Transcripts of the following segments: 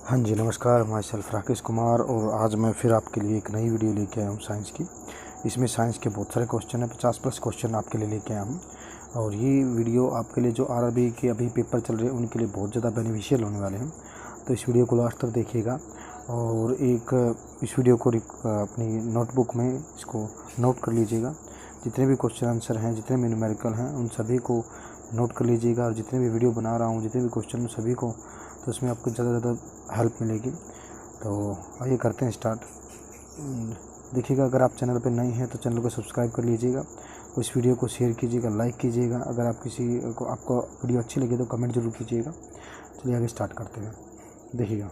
हाँ जी, नमस्कार। मैं सेल्फ राकेश कुमार और आज मैं फिर आपके लिए एक नई वीडियो लेके आया हूँ साइंस की। इसमें साइंस के बहुत सारे क्वेश्चन हैं, 50+ क्वेश्चन आपके लिए लेके आया हूँ। और ये वीडियो आपके लिए जो आरआरबी के अभी पेपर चल रहे हैं उनके लिए बहुत ज़्यादा बेनिफिशियल होने वाले हैं। तो इस वीडियो को लास्ट तक देखिएगा और इस वीडियो को अपनी नोटबुक में इसको नोट कर लीजिएगा। जितने भी क्वेश्चन आंसर हैं, जितने भी न्यूमेरिकल हैं, उन सभी को नोट कर लीजिएगा। और जितने भी वीडियो बना रहा हूँ, जितने भी क्वेश्चन सभी को, तो उसमें आपको ज़्यादा से ज़्यादा हेल्प मिलेगी। तो आइए करते हैं स्टार्ट। देखिएगा, अगर आप चैनल पर नए हैं तो चैनल को सब्सक्राइब कर लीजिएगा। इस वीडियो को शेयर कीजिएगा, लाइक कीजिएगा। अगर आप आपको वीडियो अच्छी लगे तो कमेंट जरूर कीजिएगा। चलिए आगे स्टार्ट करते हैं। देखिएगा,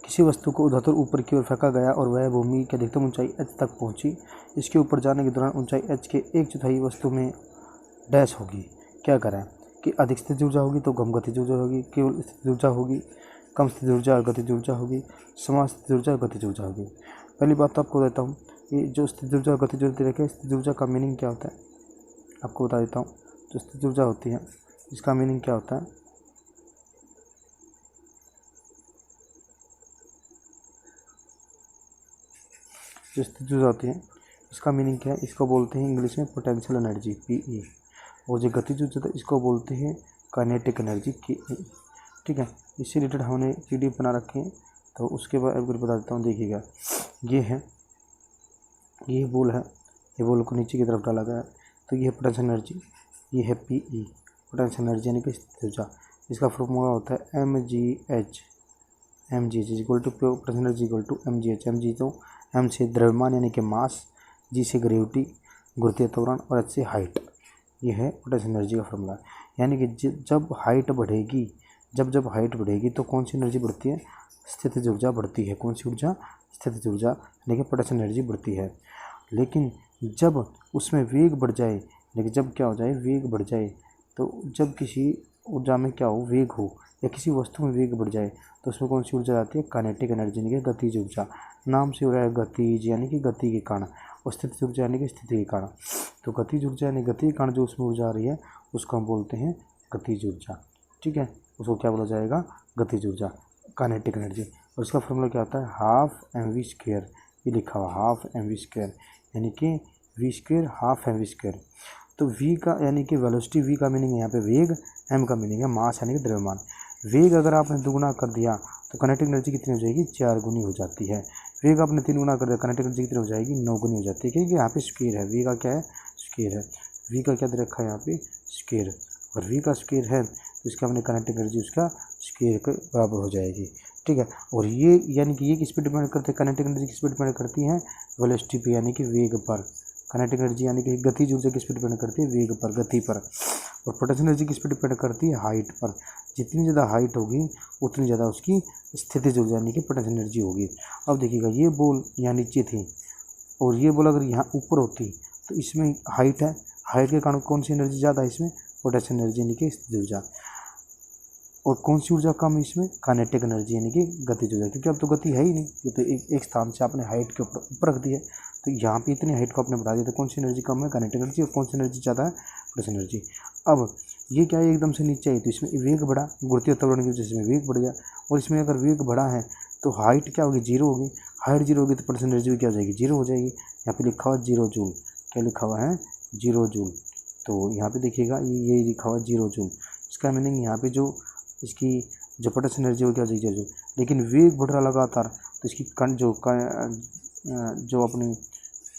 किसी वस्तु को उधर ऊपर की ओर फेंका गया और वह भूमि की अधिकतम ऊंचाई h तक पहुंची। इसके ऊपर जाने के दौरान ऊंचाई h के 1/4 वस्तु में डैश होगी। क्या करें कि अधिक स्थितिज ऊर्जा होगी तो कम गतिज ऊर्जा होगी, केवल स्थितिज ऊर्जा होगी, कम स्थितिज ऊर्जा और गतिज ऊर्जा होगी, समान स्थितिज ऊर्जा और गतिज ऊर्जा होगी। पहली बात तो आपको देता हूँ, ये जो स्थितिज ऊर्जा और गतिज ऊर्जा रखे, स्थितिज ऊर्जा का मीनिंग क्या होता है आपको बता देता हूँ। जो स्थितिज ऊर्जा होती है इसका मीनिंग क्या होता है, जो स्थितिज ऊर्जा होती है इसका मीनिंग क्या है, इसको बोलते हैं इंग्लिश में पोटेंशियल एनर्जी PE। और जो गतिज ऊर्जा है इसको बोलते हैं काइनेटिक एनर्जी KE। ठीक है, इससे रिलेटेड हमने PDF बना रखे हैं, तो उसके बाद अगर बता देता हूँ। देखिएगा, ये बॉल है, ये बॉल को नीचे की तरफ डाला गया है, तो ये है पोटेंशियल एनर्जी, ये है PE पोटेंशियल एनर्जी यानी कि स्थितिज ऊर्जा। इसका फॉर्मूला होता है mgh equal to potential energy equal to mgh। mg तो m से द्रव्यमान यानी कि मास, g से ग्रेविटी गुरुत्वीय त्वरण और h से हाइट। ये है पोटेंशियल एनर्जी का फॉर्मूला। यानी कि जब हाइट बढ़ेगी, जब हाइट बढ़ेगी तो कौन सी एनर्जी बढ़ती है, स्थितिज ऊर्जा बढ़ती है। कौन सी ऊर्जा, स्थितिज ऊर्जा यानी कि पोटेंशियल एनर्जी बढ़ती है। लेकिन जब उसमें वेग बढ़ जाए, लेकिन जब क्या हो जाए, वेग बढ़ जाए, तो जब किसी ऊर्जा में क्या हो, वेग हो, या किसी वस्तु में वेग बढ़ जाए, तो उसमें कौन सी ऊर्जा आती है, काइनेटिक एनर्जी यानी कि गतिज ऊर्जा। नाम से हो रहा है गतिज यानी कि गति के कारण, और स्थितिज ऊर्जा यानी कि स्थिति के कारण। तो गतिज ऊर्जा यानी गति के कारण जो उसमें ऊर्जा आ रही है उसको हम बोलते हैं गतिज ऊर्जा। ठीक है, उसको क्या बोला जाएगा, गतिज ऊर्जा, काइनेटिक एनर्जी। और इसका फॉर्मूला क्या आता है, ½ mv²। ये लिखा हुआ ½ mv², यानी कि v², ½ mv²। तो v का यानी कि वेलोसिटी, v का मीनिंग है यहाँ पे वेग, m का मीनिंग है मास यानी कि द्रव्यमान। वेग अगर आपने दुगुना कर दिया तो काइनेटिक एनर्जी कितनी हो जाएगी, 4 गुनी हो जाती है। वेग आपने 3 गुना कर दिया, काइनेटिक एनर्जी कितनी हो जाएगी, 9 गुनी हो जाती है। क्योंकि यहाँ पे स्क्वायर है, v का क्या है, स्क्वायर है। v का क्या दे रखा है यहाँ पे, स्क्वायर। और v का स्क्वायर है तो इसका अपने काइनेटिक एनर्जी उसका स्क्वायर के बराबर हो जाएगी। ठीक है, और ये यानी कि ये किस पे डिपेंड करते हैं, काइनेटिक एनर्जी किस पे डिपेंड करती है, वेलोसिटी पे यानी कि वेग पर। काइनेटिक एनर्जी यानी कि गतिज ऊर्जा किस पे डिपेंड करती है, वेग पर, गति पर। और पोटेंशियल एनर्जी किस पे डिपेंड करती है, हाइट पर। जितनी ज़्यादा हाइट होगी उतनी ज़्यादा उसकी स्थितिज ऊर्जा यानी कि पोटेंशियल एनर्जी होगी। अब देखिएगा, ये बॉल यहाँ नीचे थी और ये बॉल अगर यहाँ ऊपर होती तो इसमें हाइट है, हाइट के कारण कौन सी एनर्जी ज़्यादा है इसमें, पोटेंशियल एनर्जी यानी कि स्थितिज ऊर्जा। और कौन सी ऊर्जा कम है इसमें, काइनेटिक एनर्जी यानी कि गतिज ऊर्जा। क्योंकि अब तो गति है ही नहीं, ये तो एक स्थान से आपने हाइट के ऊपर रख दी है, तो यहाँ पे इतनी हाइट को आपने बढ़ा दिया, तो कौन सी एनर्जी कम है, काइनेटिक एनर्जी। और कौन सी एनर्जी ज़्यादा है, पोटेंशियल एनर्जी। अब ये क्या है, एकदम से नीचे आई तो इसमें वेग बढ़ा, गुरुत्वीय त्वरण की वजह से वेग बढ़ गया। और इसमें अगर वेग बढ़ा है तो हाइट क्या होगी, 0 होगी। हाइट 0 होगी तो पोटेंशियल एनर्जी भी क्या हो जाएगी, 0 हो जाएगी। यहाँ पे लिखा हुआ 0 जूल, क्या लिखा हुआ है, 0 जूल। तो यहाँ पे देखिएगा, ये लिखा हुआ 0 जूल। इसका मीनिंग यहाँ पे जो इसकी जो पोटेंशियल एनर्जी हो, क्या हो जाएगी, 0 जूल। लेकिन वेग बढ़ रहा लगातार तो इसकी जो अपनी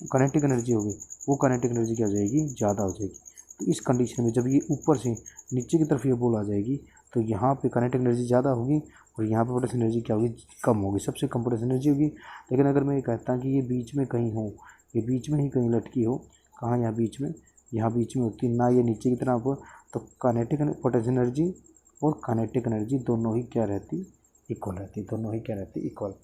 काइनेटिक एनर्जी होगी वो काइनेटिक एनर्जी क्या हो जाएगी, ज़्यादा हो जाएगी। तो इस कंडीशन में जब ये ऊपर से नीचे की तरफ ये बॉल आ जाएगी तो यहाँ पे काइनेटिक एनर्जी ज़्यादा होगी और यहाँ पे पोटेंशियल एनर्जी क्या होगी, कम होगी। सबसे कम पोटेंशियल एनर्जी होगी। लेकिन अगर मैं ये कहता हूँ कि ये बीच में कहीं हो, ये बीच में ही कहीं लटकी हो, कहाँ, यहाँ बीच में, यहाँ बीच में होती ना, ये नीचे की तरफ हो, तो काइनेटिक पोटेंशियल एनर्जी और काइनेटिक एनर्जी दोनों ही क्या रहती, इक्वल रहती, दोनों ही क्या रहती, इक्वल।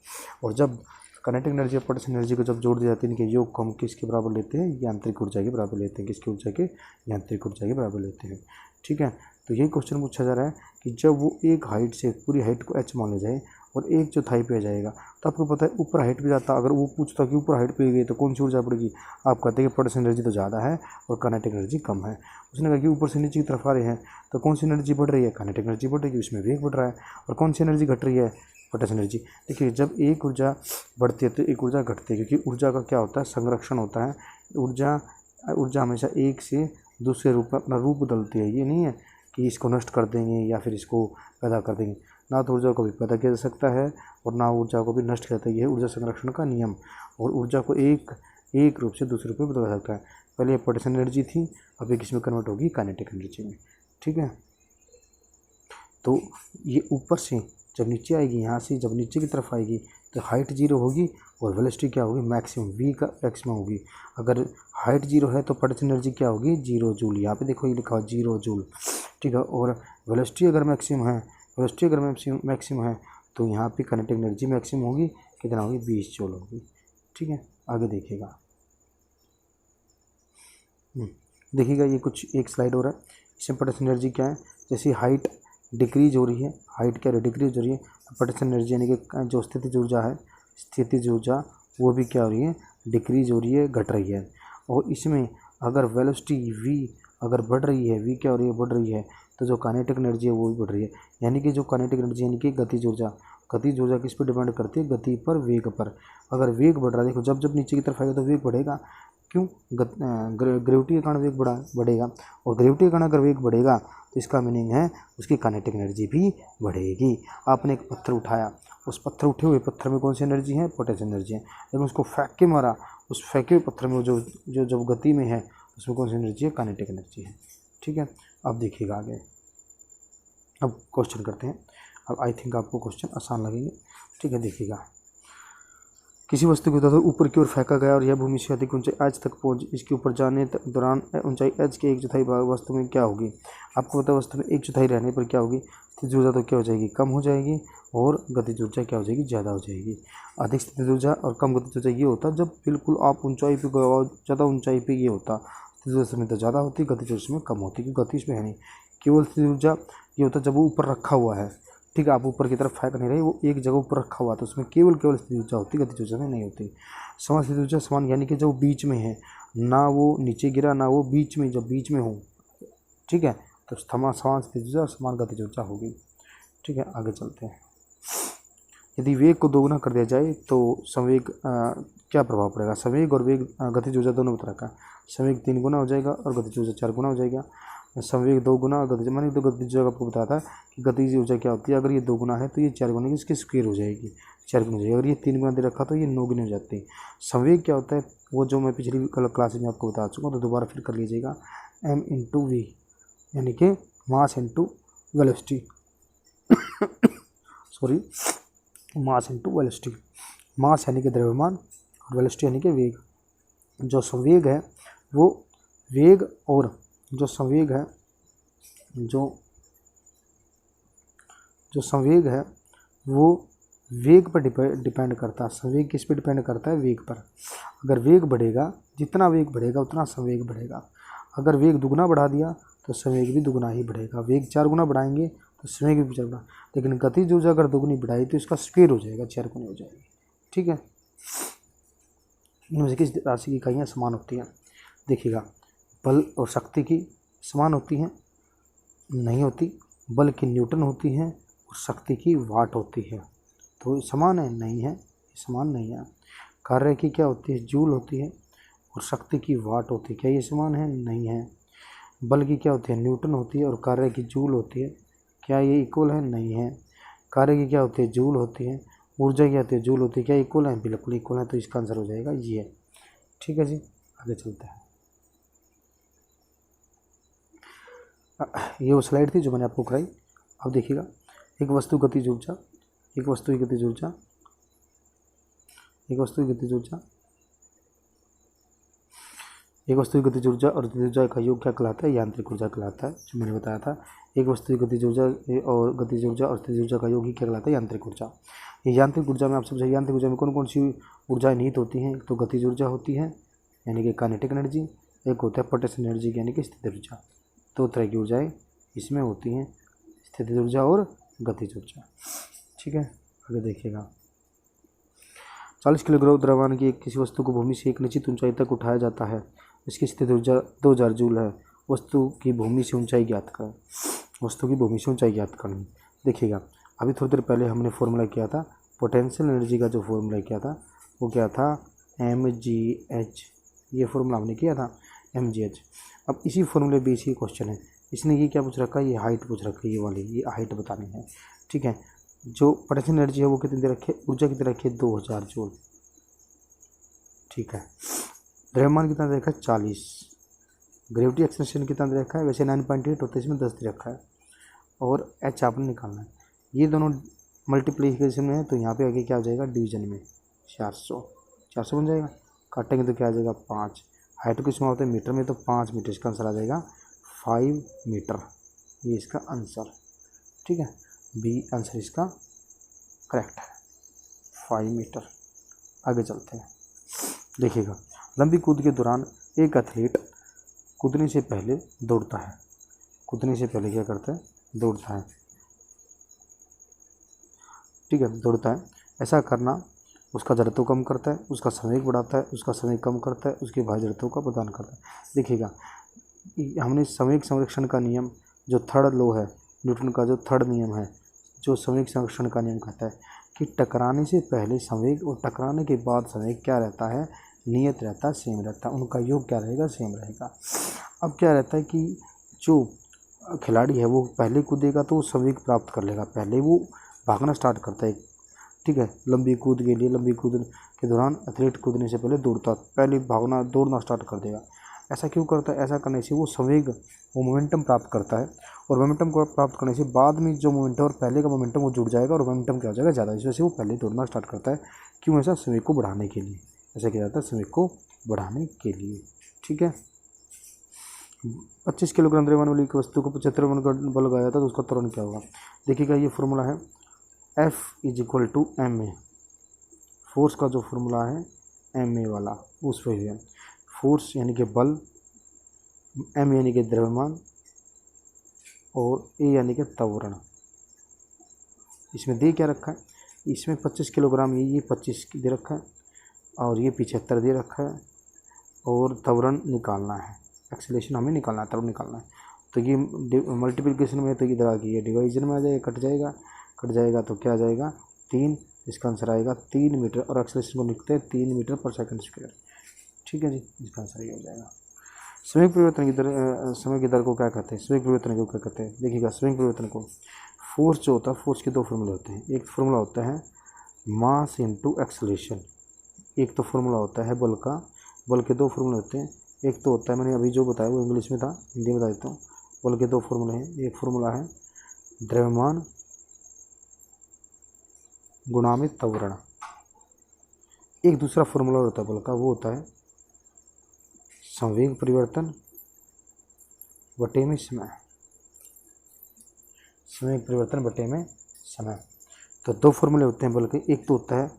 और जब काइनेटिक एनर्जी और पोटेंशियल एनर्जी को जब जोड़ दिया जाती है, इनके योग को हम किसके बराबर लेते हैं, यांत्रिक ऊर्जा के बराबर लेते हैं। किसकी ऊर्जा के, यांत्रिक ऊर्जा के बराबर लेते हैं। ठीक है, तो यही क्वेश्चन पूछा जा रहा है कि जब वो एक हाइट से पूरी हाइट को h मान लिया जाए और 1/4 पे आ जाएगा। तो आपको पता है ऊपर हाइट पे जाता, अगर वो पूछता कि ऊपर हाइट पे गई तो कौन सी ऊर्जा बढ़ेगी, आप कहते हैं कि पोटेंशियल एनर्जी तो ज़्यादा है और काइनेटिक एनर्जी कम है। उसने कहा कि ऊपर से नीचे की तरफ आ रहे हैं तो कौन सी एनर्जी बढ़ रही है, काइनेटिक एनर्जी बढ़ रही है, उसमें वेग बढ़ रहा है। और कौन सी एनर्जी घट रही है, पोटेंशियल एनर्जी। देखिए जब एक ऊर्जा बढ़ती है तो एक ऊर्जा घटती है, क्योंकि ऊर्जा का क्या होता है, संरक्षण होता है। ऊर्जा हमेशा एक से दूसरे रूप में अपना रूप बदलती है। ये नहीं है कि इसको नष्ट कर देंगे या फिर इसको पैदा कर देंगे। ना तो ऊर्जा को भी पैदा किया जा सकता है और ना ऊर्जा को भी नष्ट किया जाता है। यह ऊर्जा संरक्षण का नियम। और ऊर्जा को एक रूप से दूसरे रूप में बदला जा सकता है। पहले ये पोटेंशियल एनर्जी थी, अब एक इसमें कन्वर्ट होगी काइनेटिक एनर्जी में। ठीक है, तो ये ऊपर से जब नीचे आएगी, यहाँ से जब नीचे की तरफ आएगी तो हाइट 0 होगी और वेलोसिटी क्या होगी, मैक्सिमम v का मैक्सिमम होगी। अगर हाइट 0 है तो पोटेंशियल एनर्जी क्या होगी, 0 जूल। यहाँ पे देखो ये लिखा हुआ 0 जूल। ठीक है, और वेलोसिटी अगर मैक्सिमम है तो यहाँ पे काइनेटिक एनर्जी मैक्सिमम होगी, कितना होगी, 20 जूल होगी। ठीक है, आगे देखिएगा। देखिएगा ये कुछ एक स्लाइड हो रहा है, इसमें पोटेंशियल एनर्जी क्या है। जैसे हाइट डिक्रीज हो रही है, हाइट क्या डिक्रीज हो रही है, तो पोटेंशियल एनर्जी यानी कि जो स्थितिज ऊर्जा है, स्थितिज ऊर्जा वो भी क्या हो रही है, डिक्रीज हो रही है, घट रही है। और इसमें अगर वेलोसिटी v अगर बढ़ रही है, v क्या हो रही है, बढ़ रही है, तो जो काइनेटिक एनर्जी है वो भी बढ़ रही है। यानी कि जो काइनेटिक एनर्जी यानी कि गतिज ऊर्जा किस पर डिपेंड करती है, गति पर, वेग पर। अगर वेग बढ़ रहा है, देखो जब नीचे की तरफ आएगा तो वेग बढ़ेगा। क्यों, ग्रेविटी के कारण वेग बढ़ेगा, और ग्रेविटी के कारण अगर वेग बढ़ेगा तो इसका मीनिंग है उसकी काइनेटिक एनर्जी भी बढ़ेगी। आपने एक पत्थर उठाया, उस पत्थर उठे हुए पत्थर में कौन सी एनर्जी है, पोटेंशियल एनर्जी है। लेकिन उसको फेंक के मारा, उस फेंके हुए पत्थर में जो जब गति में है उसमें कौन सी एनर्जी है, काइनेटिक एनर्जी है। ठीक है, अब देखिएगा आगे, अब क्वेश्चन करते हैं। अब आई थिंक आपको क्वेश्चन आसान लगेंगे। ठीक है, देखिएगा। किसी वस्तु को ऊपर की ओर फेंका गया और यह भूमि से अधिक ऊंचाई h तक पहुंच, इसके ऊपर जाने दौरान ऊंचाई h के 1/4 भाग वस्तु में क्या होगी। आपको पता है वस्तु में 1/4 रहने पर क्या होगी, स्थितिज ऊर्जा तो क्या हो जाएगी, कम हो जाएगी, और गतिज ऊर्जा क्या हो जाएगी, ज़्यादा हो जाएगी। अधिक स्थितिज ऊर्जा और कम गतिज ऊर्जा ये होता है जब बिल्कुल आप ऊंचाई पे ज़्यादा ऊंचाई पे ये होता, स्थितिज ऊर्जा में तो ज़्यादा होती, गतिज ऊर्जा में कम होती, क्योंकि गति इसमें है नहीं। केवल स्थितिज ऊर्जा ये होता है जब वो ऊपर रखा हुआ है। ठीक है, आप ऊपर की तरफ फेंक नहीं रहे, वो एक जगह ऊपर रखा हुआ, तो उसमें केवल स्थितिज ऊर्जा होती, गतिज ऊर्जा में नहीं होती। समान स्थितिज ऊर्जा समान यानी कि जो बीच में है, ना वो नीचे गिरा ना वो बीच में, जब बीच में हो, ठीक है, तो समान स्थितिज ऊर्जा और समान गतिज ऊर्जा होगी। ठीक है, आगे चलते हैं। यदि वेग को दोगुना कर दिया जाए तो संवेग क्या प्रभाव पड़ेगा। संवेग और वेग गतिज ऊर्जा दोनों तरह का। संवेग 3 गुना हो जाएगा और गतिज ऊर्जा 4 गुना हो जाएगा। संवेग 2 गुना और गतिज, मैंने तो गतिज ऊर्जा आपको बताया था कि गतिज ऊर्जा क्या होती है, अगर ये 2 गुना है तो ये 4 गुना की इसकी स्क्वायर हो जाएगी, 4 गुना हो जाएगी। अगर ये 3 गुना दे रखा तो ये 9 गुना हो जाती है। संवेग क्या होता है, वो जो मैं पिछली क्लास में आपको बता चुका हूँ, तो दोबारा फिर कर लीजिएगा। m इंटू वी यानी कि mass into velocity sorry, mass into velocity. Mass यानी कि द्रव्यमान और वेलोसिटी यानी कि वेग। जो संवेग है वो वेग, और जो संवेग है जो संवेग है वो वेग पर डिपेंड करता है। संवेग किस पे डिपेंड करता है, वेग पर। अगर वेग बढ़ेगा, जितना वेग बढ़ेगा उतना संवेग बढ़ेगा। अगर वेग दुगुना बढ़ा दिया तो संवेग भी दुगुना ही बढ़ेगा। वेग 4 गुना बढ़ाएंगे तो संवेग भी 4 गुना। लेकिन गतिज ऊर्जा अगर दुगुनी बढ़ाई तो इसका स्क्वायर हो जाएगा, 4 गुना हो जाएगी। ठीक है, इनमें से किस राशि की इकाइयाँ समान होती हैं। देखिएगा, बल और शक्ति की समान होती हैं, नहीं होती। बल की न्यूटन होती हैं और शक्ति की वाट होती है। तो समान है, नहीं है, समान नहीं है। कार्य की क्या होती है, जूल होती है, और शक्ति की वाट होती है। क्या ये समान है, नहीं है। बल की क्या होती है, न्यूटन होती है, और कार्य की जूल होती है। क्या ये इक्वल है, नहीं है। कार्य की क्या होती है, जूल होती है। ऊर्जा क्या होती है, जूल होती है। क्या इक्वल है, बिल्कुल इक्वल है। तो इसका आंसर हो जाएगा ये। ठीक है जी, आगे चलते हैं। ये वो स्लाइड थी जो मैंने आपको कराई। अब देखिएगा, एक वस्तु की गतिज ऊर्जा और गतिज ऊर्जा का योग क्या कहलाता है, यांत्रिक ऊर्जा कहलाता है, जो मैंने बताया था। एक वस्तु की गतिज ऊर्जा और स्थितिज ऊर्जा का योग ही क्या कहलाता है, यांत्रिक ऊर्जा। ये यांत्रिक ऊर्जा में आपसे पूछा, यांत्रिक ऊर्जा में कौन कौन सी ऊर्जाएं निहित होती हैं। तो गतिज ऊर्जा होती है यानी कि काइनेटिक एनर्जी, एक होता है पोटेंशियल एनर्जी यानी कि स्थितिज ऊर्जा। 2 तरह की ऊर्जाएं इसमें होती हैं, स्थितिज ऊर्जा और गतिज ऊर्जा। ठीक है, आगे देखिएगा, 40 किलोग्राम द्रव्यमान की किसी वस्तु को भूमि से एक निश्चित ऊंचाई तक उठाया जाता है, इसकी स्थिति ऊर्जा 2000 जूल है। वस्तु की भूमि से ऊंचाई ज्ञात करें। वस्तु की भूमि से ऊंचाई ज्ञात करनी। देखिएगा, अभी थोड़ी देर पहले हमने फॉर्मूला किया था पोटेंशियल एनर्जी का, जो फॉर्मूला किया था वो क्या था, mgh। ये फॉर्मूला हमने किया था mgh। अब इसी फॉर्मूले बेस ही क्वेश्चन है। इसने ये क्या पूछ रखा है, ये हाइट पूछ रखी है, ये वाली, ये हाइट बतानी है। ठीक है, जो पोटेंशियल एनर्जी है वो कितनी दे रखी है, ऊर्जा कितनी रखी है, 2000 जूल। ठीक है, द्रव्यमान कितना दे रखा है, 40। ग्रेविटी एक्सलेशन कितना दे रखा है, वैसे 9.8 होता है, इसमें 10 दे रखा है। और एच आपने निकालना है। ये दोनों मल्टीप्लिकेशन में है तो यहाँ पे आगे क्या हो जाएगा, डिवीजन में 400 बन जाएगा। काटेंगे तो क्या आ जाएगा, 5। हाइट किस में होता है, मीटर में, तो 5 मीटर। इसका आंसर आ जाएगा 5 मीटर। ये इसका आंसर। ठीक है, बी आंसर इसका करेक्ट है, 5 मीटर। आगे चलते हैं। देखिएगा, लंबी कूद के दौरान एक एथलीट कूदने से पहले दौड़ता है। कूदने से पहले क्या करता है, दौड़ता है। ठीक है, दौड़ता है। ऐसा करना उसका जड़त्व कम करता है, उसका संवेग बढ़ाता है, उसका संवेग कम करता है, उसके भारी जड़त्व का प्रदान करता है। देखिएगा, हमने संवेग संरक्षण का नियम, जो थर्ड लॉ है न्यूटन का, जो थर्ड नियम है, जो संवेग संरक्षण का नियम कहता है कि टकराने से पहले संवेग और टकराने के बाद संवेग क्या रहता है, नियत रहता है, सेम रहता है। उनका योग क्या रहेगा, सेम रहेगा। अब क्या रहता है कि जो खिलाड़ी है वो पहले कूदेगा तो वो संवेग प्राप्त कर लेगा, पहले वो भागना स्टार्ट करता है। ठीक है, लंबी कूद के लिए, लंबी कूद के दौरान एथलीट कूदने से पहले दौड़ता, पहले भागना, दौड़ना स्टार्ट कर देगा। ऐसा क्यों करता है, ऐसा करने से वो संवेग, वो मोमेंटम प्राप्त करता है, और मोमेंटम को प्राप्त करने से बाद में जो मोमेंटम और पहले का मोमेंटम वो जुड़ जाएगा, और मोमेंटम क्या हो जाएगा, ज़्यादा। इस वजह से वो पहले दौड़ना स्टार्ट करता है। क्यों ऐसा, संवेग को बढ़ाने के लिए ऐसा किया जाता है, संवेग को बढ़ाने के लिए। ठीक है, 25 किलोग्राम द्रव्यमान वाली वस्तु को 75 बल लगाया जाता है तो उसका त्वरण क्या होगा। देखिएगा, ये फॉर्मूला है F = ma। फोर्स का जो फॉर्मूला है ma वाला, उस पर है फोर्स यानी कि बल, m यानी कि द्रव्यमान, और a यानी कि त्वरण। इसमें दे क्या रखा है, इसमें 25 किलोग्राम, ये 25 दे रखा है, और ये 75 दे रखा है, और त्वरण निकालना है, एक्सेलरेशन हमें निकालना है, त्वरण निकालना है। तो ये मल्टीप्लिकेशन में, तो इधर आगे ये डिवाइजन में आ जाएगा, कट जाएगा तो क्या आ जाएगा, 3। इसका आंसर आएगा 3 मीटर, और एक्सेलरेशन को लिखते हैं 3 मीटर पर सेकंड स्क्वायर। ठीक है जी, इसका आंसर ये हो जाएगा। संवेग परिवर्तन की दर, समय की दर को क्या कहते हैं, संवेग परिवर्तन को क्या कहते हैं। देखिएगा, संवेग परिवर्तन को, फोर्स जो होता है, फोर्स के दो फॉर्मूले होते हैं। एक फॉर्मूला होता है मास इनटू एक्सेलरेशन, एक तो फॉर्मूला होता है बल का। बल के दो फॉर्मूले होते हैं, एक तो होता है, मैंने अभी जो बताया वो इंग्लिश में था, हिंदी में बता देता हूँ। बल के दो फॉर्मूले हैं, एक फॉर्मूला है द्रव्यमान गुणा में त्वरण, एक दूसरा फॉर्मूला होता है बल का, वो होता है संवेग परिवर्तन बटे में समय। संवेग परिवर्तन बटे में समय। तो दो फॉर्मूले होते हैं बल के, एक तो होता है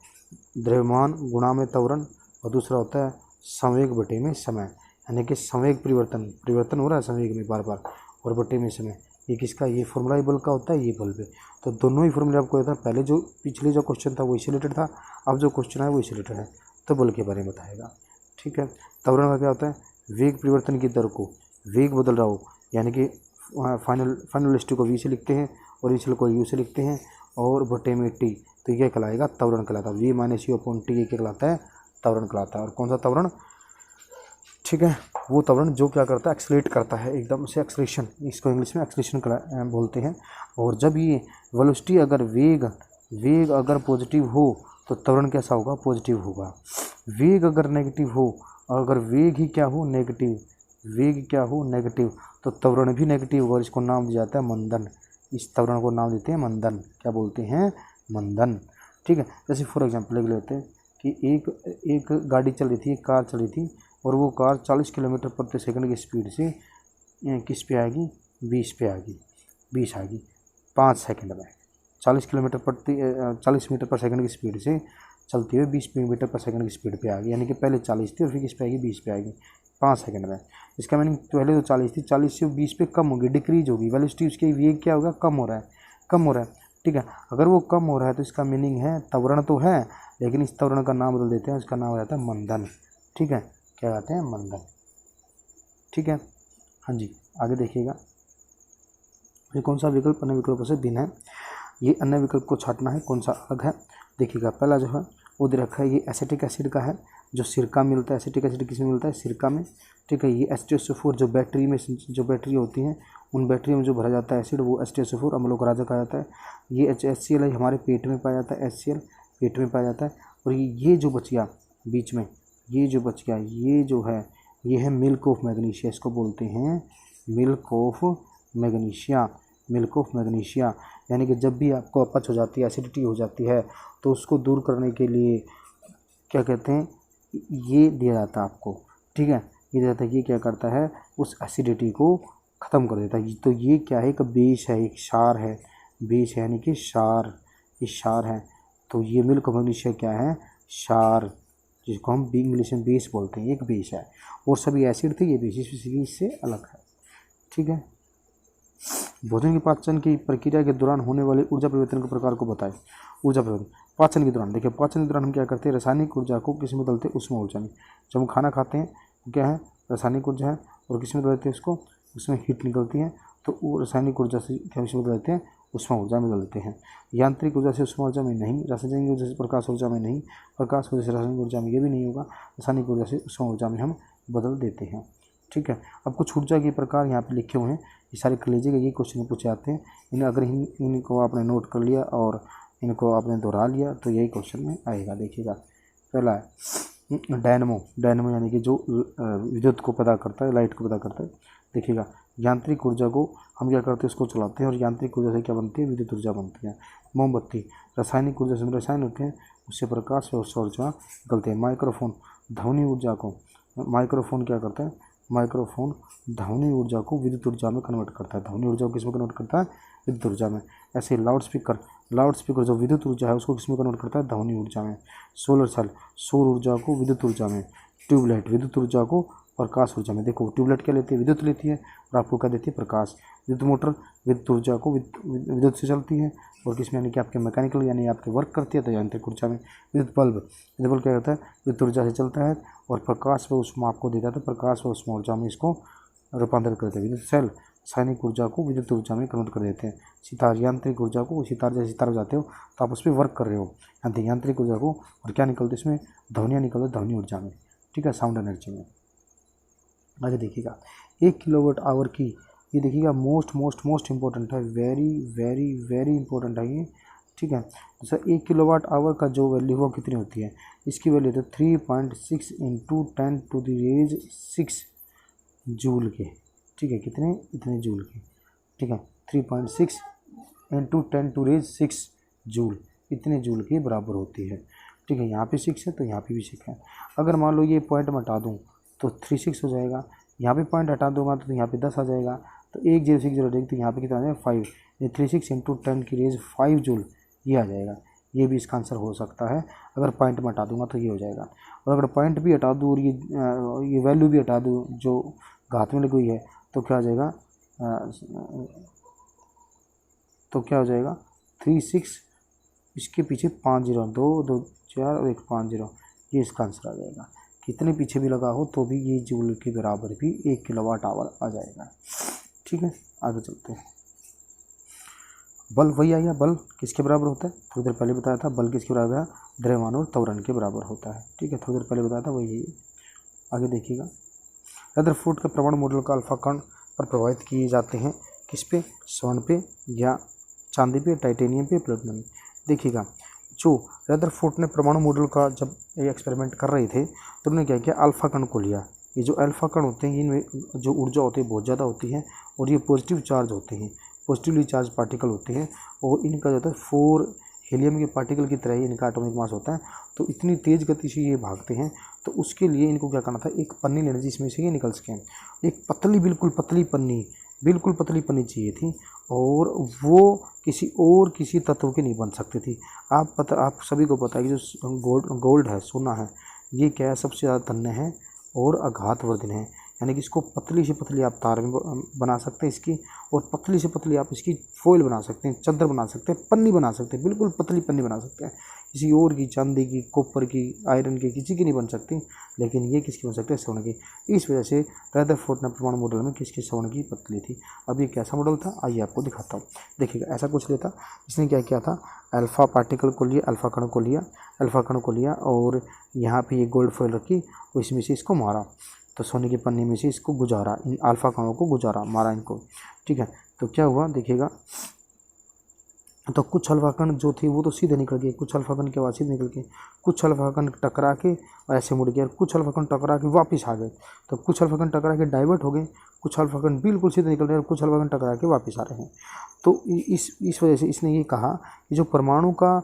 द्रव्यमान गुणा में त्वरण, और दूसरा होता है संवेग बटे में समय। यानी कि संवेग परिवर्तन हो रहा है संवेग में बार बार, और बटे में समय। ये किसका, ये फॉर्मूला ही बल का होता है, ये बल पे। तो दोनों ही फॉर्मूले आपको होता है। पहले जो पिछले जो क्वेश्चन था वो इससे रिलेटेड था, अब जो क्वेश्चन है वो इससे रिलेटेड है, तो बल के बारे में बताएगा। ठीक है, त्वरण का क्या होता है, वेग परिवर्तन की दर को, वेग बदल रहा हो, यानी कि फाइनल वेलोसिटी को v से लिखते हैं और इनिशियल को u से लिखते हैं, और बटे में t, तो ये कहलाएगा त्वरण कहलाता है। v - u/t ये क्या कहलाता है, त्वरण कहलाता है। और कौन सा त्वरण, ठीक है, वो त्वरण जो क्या करता है, एक्सलेट करता है एकदम से, एक्सलेशन, इसको इंग्लिश में एक्सलेशन बोलते हैं। और जब ये वेलोसिटी अगर वेग अगर पॉजिटिव हो तो त्वरण कैसा होगा, पॉजिटिव होगा। वेग अगर नेगेटिव हो, और अगर वेग ही क्या हो, नेगेटिव, वेग क्या हो, नेगेटिव, तो त्वरण भी नेगेटिव होगा, और इसको नाम दिया जाता है मंदन। इस त्वरण को नाम देते हैं मंदन। क्या बोलते हैं, मंदन। ठीक है, जैसे फॉर एग्जांपल ले लेते हैं कि एक गाड़ी चल रही थी, एक कार चल रही थी, और वो कार 40 किलोमीटर प्रति सेकंड की स्पीड से किस पे आएगी, 20 पे आएगी, 20 आएगी 5 सेकंड में। 40 मीटर पर सेकंड की स्पीड से चलती हुई 20 मीटर पर सेकंड की स्पीड पे आ गई। यानी कि पहले 40 थी और फिर किस पे आएगी, 20 पे आएगी 5 सेकंड में। इसका मीनिंग पहले तो 40 थी, 40 से 20 पे कम होगी, डिक्रीज होगी वेलोसिटी, उसकी वेग क्या होगा, कम हो रहा है। ठीक है। अगर वो कम हो रहा है तो इसका मीनिंग है त्वरण तो है, लेकिन इस त्वरण का नाम बदल देते हैं, उसका नाम हो जाता है मंदन। ठीक है, क्या कहते हैं, मंदन। ठीक है, हाँ जी, आगे देखिएगा। ये कौन सा विकल्प अन्य विकल्पों से भिन्न है? ये अन्य विकल्प को छांटना है, कौन सा अलग है। देखिएगा, पहला जो है वो दे रखा है, ये एसिटिक एसिड का है, जो सिरका मिलता है। एसिटिक एसिड किसमें मिलता है? सिरका में। ठीक है, ये H2SO4 जो बैटरी में, जो बैटरी होती हैं उन बैटरी में जो भरा जाता है एसिड, वो H2SO4 अम्लों का राजा कहा जाता है। ये HCl है, हमारे पेट में पाया जाता है, HCl पेट में पाया जाता है। और ये जो बच गया बीच में, ये जो बच गया, ये जो है, ये है मिल्क ऑफ मैग्नीशिया, इसको बोलते हैं milk of magnesia. Milk of magnesia, यानी कि जब भी आपको अपच हो जाती है, एसिडिटी हो जाती है, तो उसको दूर करने के लिए क्या कहते हैं, ये दिया जाता है आपको। ठीक है, ये दिया जाता है, ये क्या करता है, उस एसिडिटी को ख़त्म कर देता है। तो ये क्या है, एक बेस है, एक क्षार है, बेस है यानी कि क्षार, ये क्षार है। तो ये मिल्क ऑफ मैग्नीशिया क्या है, क्षार, जिसको हम इंग्लिश में बेस बोलते हैं, एक बेस है। और सभी एसिड थे, ये बेस इससे अलग है। ठीक है, भोजन की पाचन की प्रक्रिया के दौरान होने वाले ऊर्जा परिवर्तन के प्रकार को बताएं। ऊर्जा परिवर्तन पाचन के दौरान, देखिए पाचन के दौरान हम क्या करते हैं, रासायनिक ऊर्जा को किस में बदलते हैं, उष्मा ऊर्जा में। जब हम खाना खाते हैं तो क्या है, रासायनिक ऊर्जा है, और किस में बदलते हैं उसको, उसमें हीट निकलती है, तो वो रासायनिक ऊर्जा से क्या में बदल देते हैं, उष्मा ऊर्जा में बदल देते हैं। यांत्रिक ऊर्जा से उष्मा ऊर्जा में नहीं, रासायनिक ऊर्जा से प्रकाश ऊर्जा में नहीं, प्रकाश ऊर्जा से रासायनिक ऊर्जा में ये भी नहीं होगा, रासायनिक ऊर्जा से उष्मा ऊर्जा में हम बदल देते हैं। ठीक है, अब कुछ ऊर्जा के प्रकार यहाँ पे लिखे हुए हैं, ये सारे कर लीजिएगा, ये क्वेश्चन पूछे आते हैं। इन्हें अगर इनको आपने नोट कर लिया और इनको आपने दोहरा लिया तो यही क्वेश्चन में आएगा। देखिएगा, पहला है डायनमो। डायनमो यानी कि जो विद्युत को पैदा करता है, लाइट को पैदा करता है। देखिएगा, यांत्रिक ऊर्जा को हम क्या करते हैं, उसको चलाते हैं, और यांत्रिक ऊर्जा से क्या बनती है, विद्युत ऊर्जा बनती है। मोमबत्ती, रासायनिक ऊर्जा से रसायन होते हैं, उससे प्रकाश और ऊर्जा निकलते हैं। माइक्रोफोन, ध्वनि ऊर्जा को, माइक्रोफोन क्या करता है, माइक्रोफोन ध्वनि ऊर्जा को विद्युत ऊर्जा में कन्वर्ट करता है। ध्वनि ऊर्जा को किसमें कन्वर्ट करता है, विद्युत ऊर्जा में। ऐसे लाउड स्पीकर, लाउड स्पीकर जो विद्युत ऊर्जा है उसको किसमें कन्वर्ट करता है, ध्वनि ऊर्जा में। सोलर सेल, सौर ऊर्जा को विद्युत ऊर्जा में। ट्यूबलाइट, विद्युत ऊर्जा को प्रकाश ऊर्जा में। देखो ट्यूबलाइट क्या लेती है, विद्युत लेती है, और आपको क्या देती है, प्रकाश। विद्युत मोटर विद्युत ऊर्जा को विद्युत से चलती है, और किसमें, यानी कि आपके मैकेनिकल यानी आपके वर्क करती है, तो यांत्रिक ऊर्जा में। विद्युत बल्ब, विद्युत बल्ब क्या करता है, विद्युत ऊर्जा से चलता है, और प्रकाश व उष्मा आपको देता है, तो प्रकाश व उष्मा ऊर्जा में इसको रूपांतरित करते हैं। विद्युत सेल, रासायनिक ऊर्जा को विद्युत ऊर्जा में कन्वर्ट कर देते हैं। सितार, यांत्रिक ऊर्जा को, सितार जैसे सितार जाते हो तो आप उस पर वर्क कर रहे हो, यांत्रिक ऊर्जा को, और क्या निकलते इसमें, ध्वनियाँ निकलते ध्वनि ऊर्जा में। ठीक है, साउंड एनर्जी में। आगे देखिएगा, 1 किलोवाट आवर की, ये देखिएगा मोस्ट इंपॉर्टेंट है, वेरी वेरी वेरी इंपॉर्टेंट है ये। ठीक है, जैसे 1 किलोवाट आवर का जो वैल्यू वो कितनी होती है, इसकी वैल्यू तो 3.6 × 10⁶ जूल के। ठीक है, कितने, इतने जूल के। ठीक है, 3.6 × 10⁶ जूल, इतने जूल के बराबर होती है। ठीक है, यहाँ पे 6 है तो यहाँ पे भी 6 है। अगर मान लो ये पॉइंट मैं हटा दूँ तो 36 हो जाएगा, यहाँ पे पॉइंट हटा दूंगा तो यहाँ पे 10 आ जाएगा, तो 1060 तो यहाँ पे कितना आ जाएगा, 5। ये 36 × 10⁵ जूल ये आ जाएगा। ये भी इसका आंसर हो सकता है, अगर पॉइंट में हटा दूंगा तो ये हो जाएगा। और अगर पॉइंट भी हटा दूँ और ये वैल्यू भी हटा दूँ जो घात में लगी हुई है, तो क्या हो जाएगा, तो क्या हो जाएगा, 36, इसके पीछे 5 0, 2 2 4 और 1 5 0, ये इसका आंसर आ जाएगा। कितने पीछे भी लगा हो तो भी ये जूल के बराबर भी 1 किलोवाट आवर आ जाएगा। ठीक है, आगे चलते हैं। बल वही आया, बल किसके बराबर होता है, थोड़ी देर पहले बताया था, बल किसके बराबर है, द्रव्यमान और त्वरण के बराबर होता है। ठीक है, थोड़ी देर पहले बताया था, वही है। आगे देखिएगा, रदरफोर्ड के परमाणु मॉडल का अल्फा कण पर प्रभावित किए जाते हैं, किस पे, स्वर्ण पे या चांदी पे, टाइटेनियम पे, प्लेटिनम में। देखिएगा, जो रदरफोर्ड ने परमाणु मॉडल का जब ये एक्सपेरिमेंट कर रहे थे तो उन्होंने क्या किया, अल्फा कण को लिया। ये जो अल्फा कण होते हैं इनमें जो ऊर्जा होती है बहुत ज़्यादा होती है, और ये पॉजिटिव चार्ज होते हैं, पॉजिटिवली चार्ज पार्टिकल होते हैं, और इनका जो होता है 4 हीलियम के पार्टिकल की तरह ही इनका एटॉमिक मास होता है। तो इतनी तेज़ गति से ये भागते हैं, तो उसके लिए इनको क्या करना था, एक पन्नी लेना जिसमें से ये निकल सकें। एक पतली, बिल्कुल पतली पन्नी, बिल्कुल पतली पन्नी चाहिए थी, और वो किसी तत्व की नहीं बन सकती थी। आप सभी को पता है कि जो गोल्ड है, सोना है, ये क्या है, सबसे ज़्यादा तन्य है और आघातवर्धन है, यानी कि इसको पतली से पतली आप तार में बना सकते हैं इसकी, और पतली से पतली आप इसकी फॉइल बना सकते हैं, चादर बना सकते हैं, पन्नी बना सकते हैं, बिल्कुल पतली पन्नी बना सकते हैं। किसी और की, चांदी की, कॉपर की, आयरन की, किसी की नहीं बन सकती, लेकिन ये किसकी बन सकती है? स्वर्ण की। इस वजह से रदरफोर्ड ने परमाणु मॉडल में किसकी, स्वर्ण की पतली थी। अब ये कैसा मॉडल था, आइए आपको दिखाता हूँ। देखिएगा ऐसा कुछ लेता, इसने क्या किया था, अल्फा पार्टिकल को लिया, अल्फा कण को लिया, अल्फा कण को लिया, और यहाँ पे ये गोल्ड फॉइल रखी, और इसमें से इसको मारा, तो सोने की पन्नी में से इसको गुजारा, इन अल्फा कणों को गुजारा, मारा इनको, ठीक है। तो क्या हुआ देखिएगा, तो कुछ अल्फा कण जो थे वो तो सीधे निकल गए, कुछ अल्फा कण के बाद सीधे निकल गए, कुछ अल्फा कण टकरा के और ऐसे मुड़ गए, और कुछ अल्फा कण टकरा के वापस आ गए। तो कुछ अल्फा कण टकरा के डाइवर्ट हो गए, कुछ अल्फा कण बिल्कुल सीधे निकल रहे हैं, और कुछ अल्फा कण टकरा के वापस आ रहे हैं। तो इस वजह से इसने ये कहा कि जो परमाणु का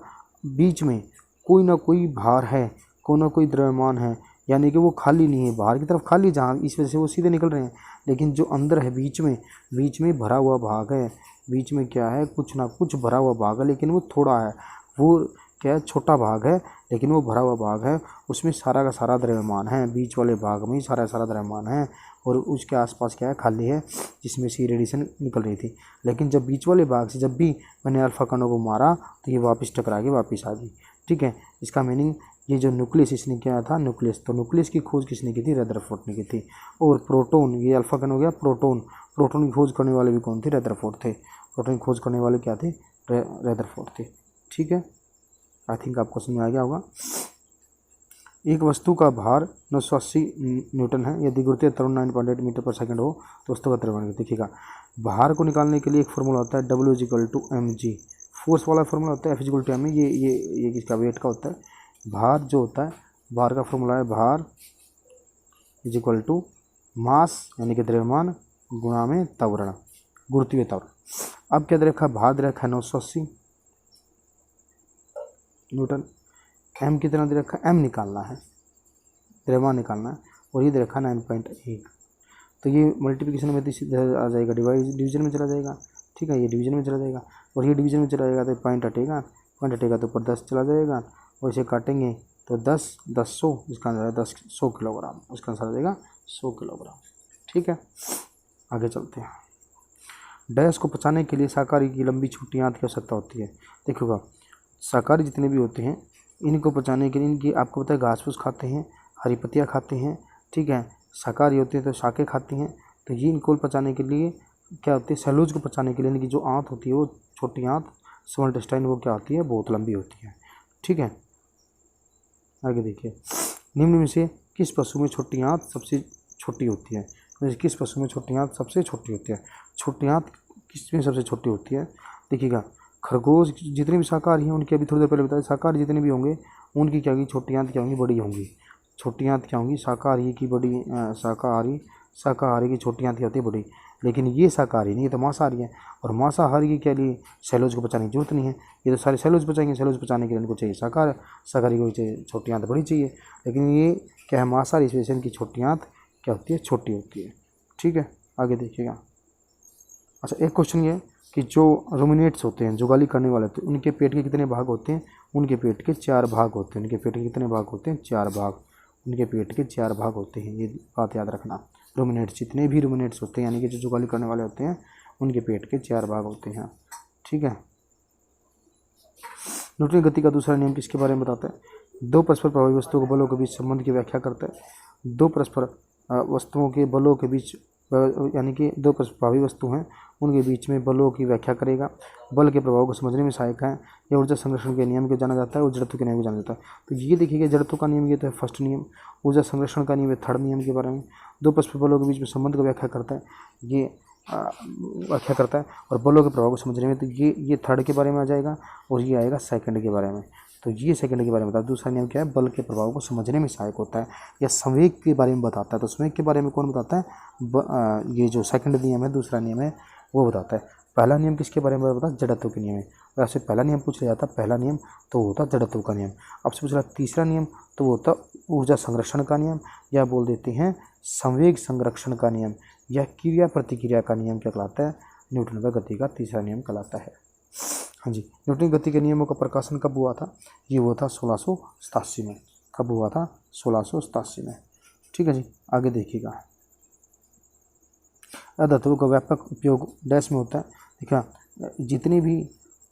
बीच में कोई ना कोई भार है, कोई ना कोई द्रव्यमान है, यानी कि वो खाली नहीं है, बाहर की तरफ खाली जहाँ, इस वजह से वो सीधे निकल रहे हैं। लेकिन जो अंदर है, बीच में भरा हुआ भाग है, बीच में क्या है, कुछ ना कुछ भरा हुआ भाग है, लेकिन वो थोड़ा है, वो क्या है, छोटा भाग है, लेकिन वो भरा हुआ भाग है, उसमें सारा का सारा द्रव्यमान है, बीच वाले भाग में ही सारा सारा द्रव्यमान है, और उसके आसपास क्या है, खाली है, जिसमें से रेडिएशन निकल रही थी। लेकिन जब बीच वाले भाग से जब भी मैंने अल्फा कणों को मारा, तो ये वापस टकरा के वापस आ गई, ठीक है। इसका मीनिंग ये जो न्यूक्लियस इसने किया था, न्यूक्लियस, तो न्यूक्लियस की खोज किसने की थी? रदरफोर्ड ने की थी। और प्रोटॉन, ये अल्फा कण हो गया, प्रोटॉन, प्रोटॉन की खोज करने वाले भी कौन थे? रदरफोर्ड थे। प्रोटॉन की खोज करने वाले क्या थे? रदरफोर्ड थे, ठीक है। आई थिंक आपको समझ में आ गया होगा। एक वस्तु का भार 980 न्यूटन है, यदि गुरुत्वीय त्वरण 9.8 मीटर पर सेकंड हो तो वस्तु का द्रव्यमान। देखिएगा, भार को निकालने के लिए एक फार्मूला होता है, W=mg। फोर्स वाला फार्मूला होता है F=m। ये किसका? वेट का होता है। भार जो होता है, भार का फार्मूला है भार इक्वल टू मास, यानी कि द्रव्यमान, गुणा में त्वरण, गुरुत्वीय त्वरण। अब क्या दे रखा? भार दे रखा है 980 न्यूटन। एम कितना दे रखा है? एम निकालना है, द्रव्यमान निकालना है, और ये दे रखा है 9.8। तो ये मल्टीप्लिकेशन में आ जाएगा, डिवीजन में चला जाएगा, ठीक है। ये डिवीजन में चला जाएगा, और ये डिवीजन में चला जाएगा, तो पॉइंट हटेगा तो ऊपर 10 चला जाएगा, और इसे काटेंगे तो 10, 100, इसका आंसर है 100 किलोग्राम, इसका आंसर आ जाएगा 100 किलोग्राम, ठीक है। आगे चलते हैं। डैश को पचाने के लिए शाकाहारी की लंबी छोटी आंत की आवश्यकता होती है। देखिएगा, शाकाहारी जितने भी होते हैं, इनको पचाने के लिए, इनकी आपको पता है घास फूस खाते हैं, हरी पत्तियाँ खाते हैं, ठीक है। शाकाहारी होते हैं तो शाकें खाती हैं, तो ये इनको पचाने के लिए क्या होती है? सेलूलोज को पचाने के लिए इनकी जो आंत होती है, वो छोटी आंत, स्मॉल इंटेस्टाइन, वो क्या होती है? बहुत लंबी होती है, ठीक है। आगे देखिए, निम्न में से किस पशु में छोटी आंत सबसे छोटी होती है? किस पशु में छोटी आंत सबसे छोटी होती है? छोटी आंत किस में सबसे छोटी होती है? देखिएगा, खरगोश जितने भी शाकाहारी हैं, उनकी अभी थोड़ी देर पहले बताया, शाकाहारी जितने भी होंगे उनकी क्या होगी? छोटी आंत क्या होंगी? बड़ी होंगी। छोटी आंत क्या होंगी? शाकाहारी की बड़ी, शाकाहारी की छोटी आंत क्या होती है? बड़ी। लेकिन ये शाकाहारी नहीं, ये तो मांसाहारी है, और मांसाहारी के क्या लिए? सेलूलोज को बचाने की जरूरत नहीं है, ये तो सारे सेलूलोज बचाएंगे। सेलूलोज बचाने के लिए इनको चाहिए शाकाहारी को चाहिए छोटी आंत बड़ी चाहिए, लेकिन ये क्या है? मांसाहारी, इस वजह से इनकी छोटी आंत क्या होती है? छोटी होती है, ठीक है। आगे देखिएगा। अच्छा, एक क्वेश्चन ये कि जो रूमिनेट्स होते हैं, जुगाली करने वाले होते हैं, उनके पेट के कितने भाग होते हैं? उनके पेट के 4 भाग होते हैं। उनके पेट के कितने भाग होते हैं? 4 भाग। उनके पेट के 4 भाग होते हैं, ये बात याद रखना। रूमिनेट्स, जितने भी रूमिनेट्स होते हैं, यानी कि जो जुगाली करने वाले होते हैं, उनके पेट के 4 भाग होते हैं, ठीक है। न्यूटन गति का दूसरा नियम किसके बारे में बताता है? दो परस्पर प्रभावी वस्तुओं के बलों के बीच संबंध की व्याख्या करता है। दो परस्पर वस्तुओं के बलों के बीच, यानी कि दो परस्पर प्रभावी वस्तु हैं, उनके बीच में बलों की व्याख्या करेगा। बल के प्रभाव को समझने में सहायक है। यह ऊर्जा संरक्षण के नियम को जाना जाता है, और जड़त्व के नियम को जाना जाता है। तो ये देखिएगा, जड़त्व का नियम ये तो है फर्स्ट नियम, ऊर्जा संरक्षण का नियम है थर्ड नियम के बारे में। दो परस्पर बलों के बीच में संबंध को व्याख्या करता है, ये व्याख्या करता है। और बलों के प्रभाव को समझने में, तो ये थर्ड के बारे में आ जाएगा, और ये आएगा सेकंड के बारे में। तो ये सेकंड के बारे में बताता है। दूसरा नियम क्या है? बल के प्रभाव को समझने में सहायक होता है, या संवेग के बारे में बताता है। तो संवेग के बारे में कौन बताता है? ये जो सेकंड नियम है, दूसरा नियम है, वो बताता है। पहला नियम किसके बारे में बताता है? जड़त्व के नियम है। और आपसे पहला नियम पूछ लिया जाता, पहला नियम तो होता जड़त्व का नियम। आपसे पूछ रहा तीसरा नियम, तो वो होता ऊर्जा संरक्षण का नियम, या बोल देते हैं संवेग संरक्षण का नियम, या क्रिया प्रतिक्रिया का नियम क्या कहलाता है? न्यूटन का गति का तीसरा नियम कहलाता है। हाँ जी, न्यूटन गति के नियमों का प्रकाशन कब हुआ था? ये हुआ था 1687 में। कब हुआ था? 1687 में, ठीक है जी। आगे देखिएगा, अधातुओं का व्यापक उपयोग डैश में होता है। देखा जितनी भी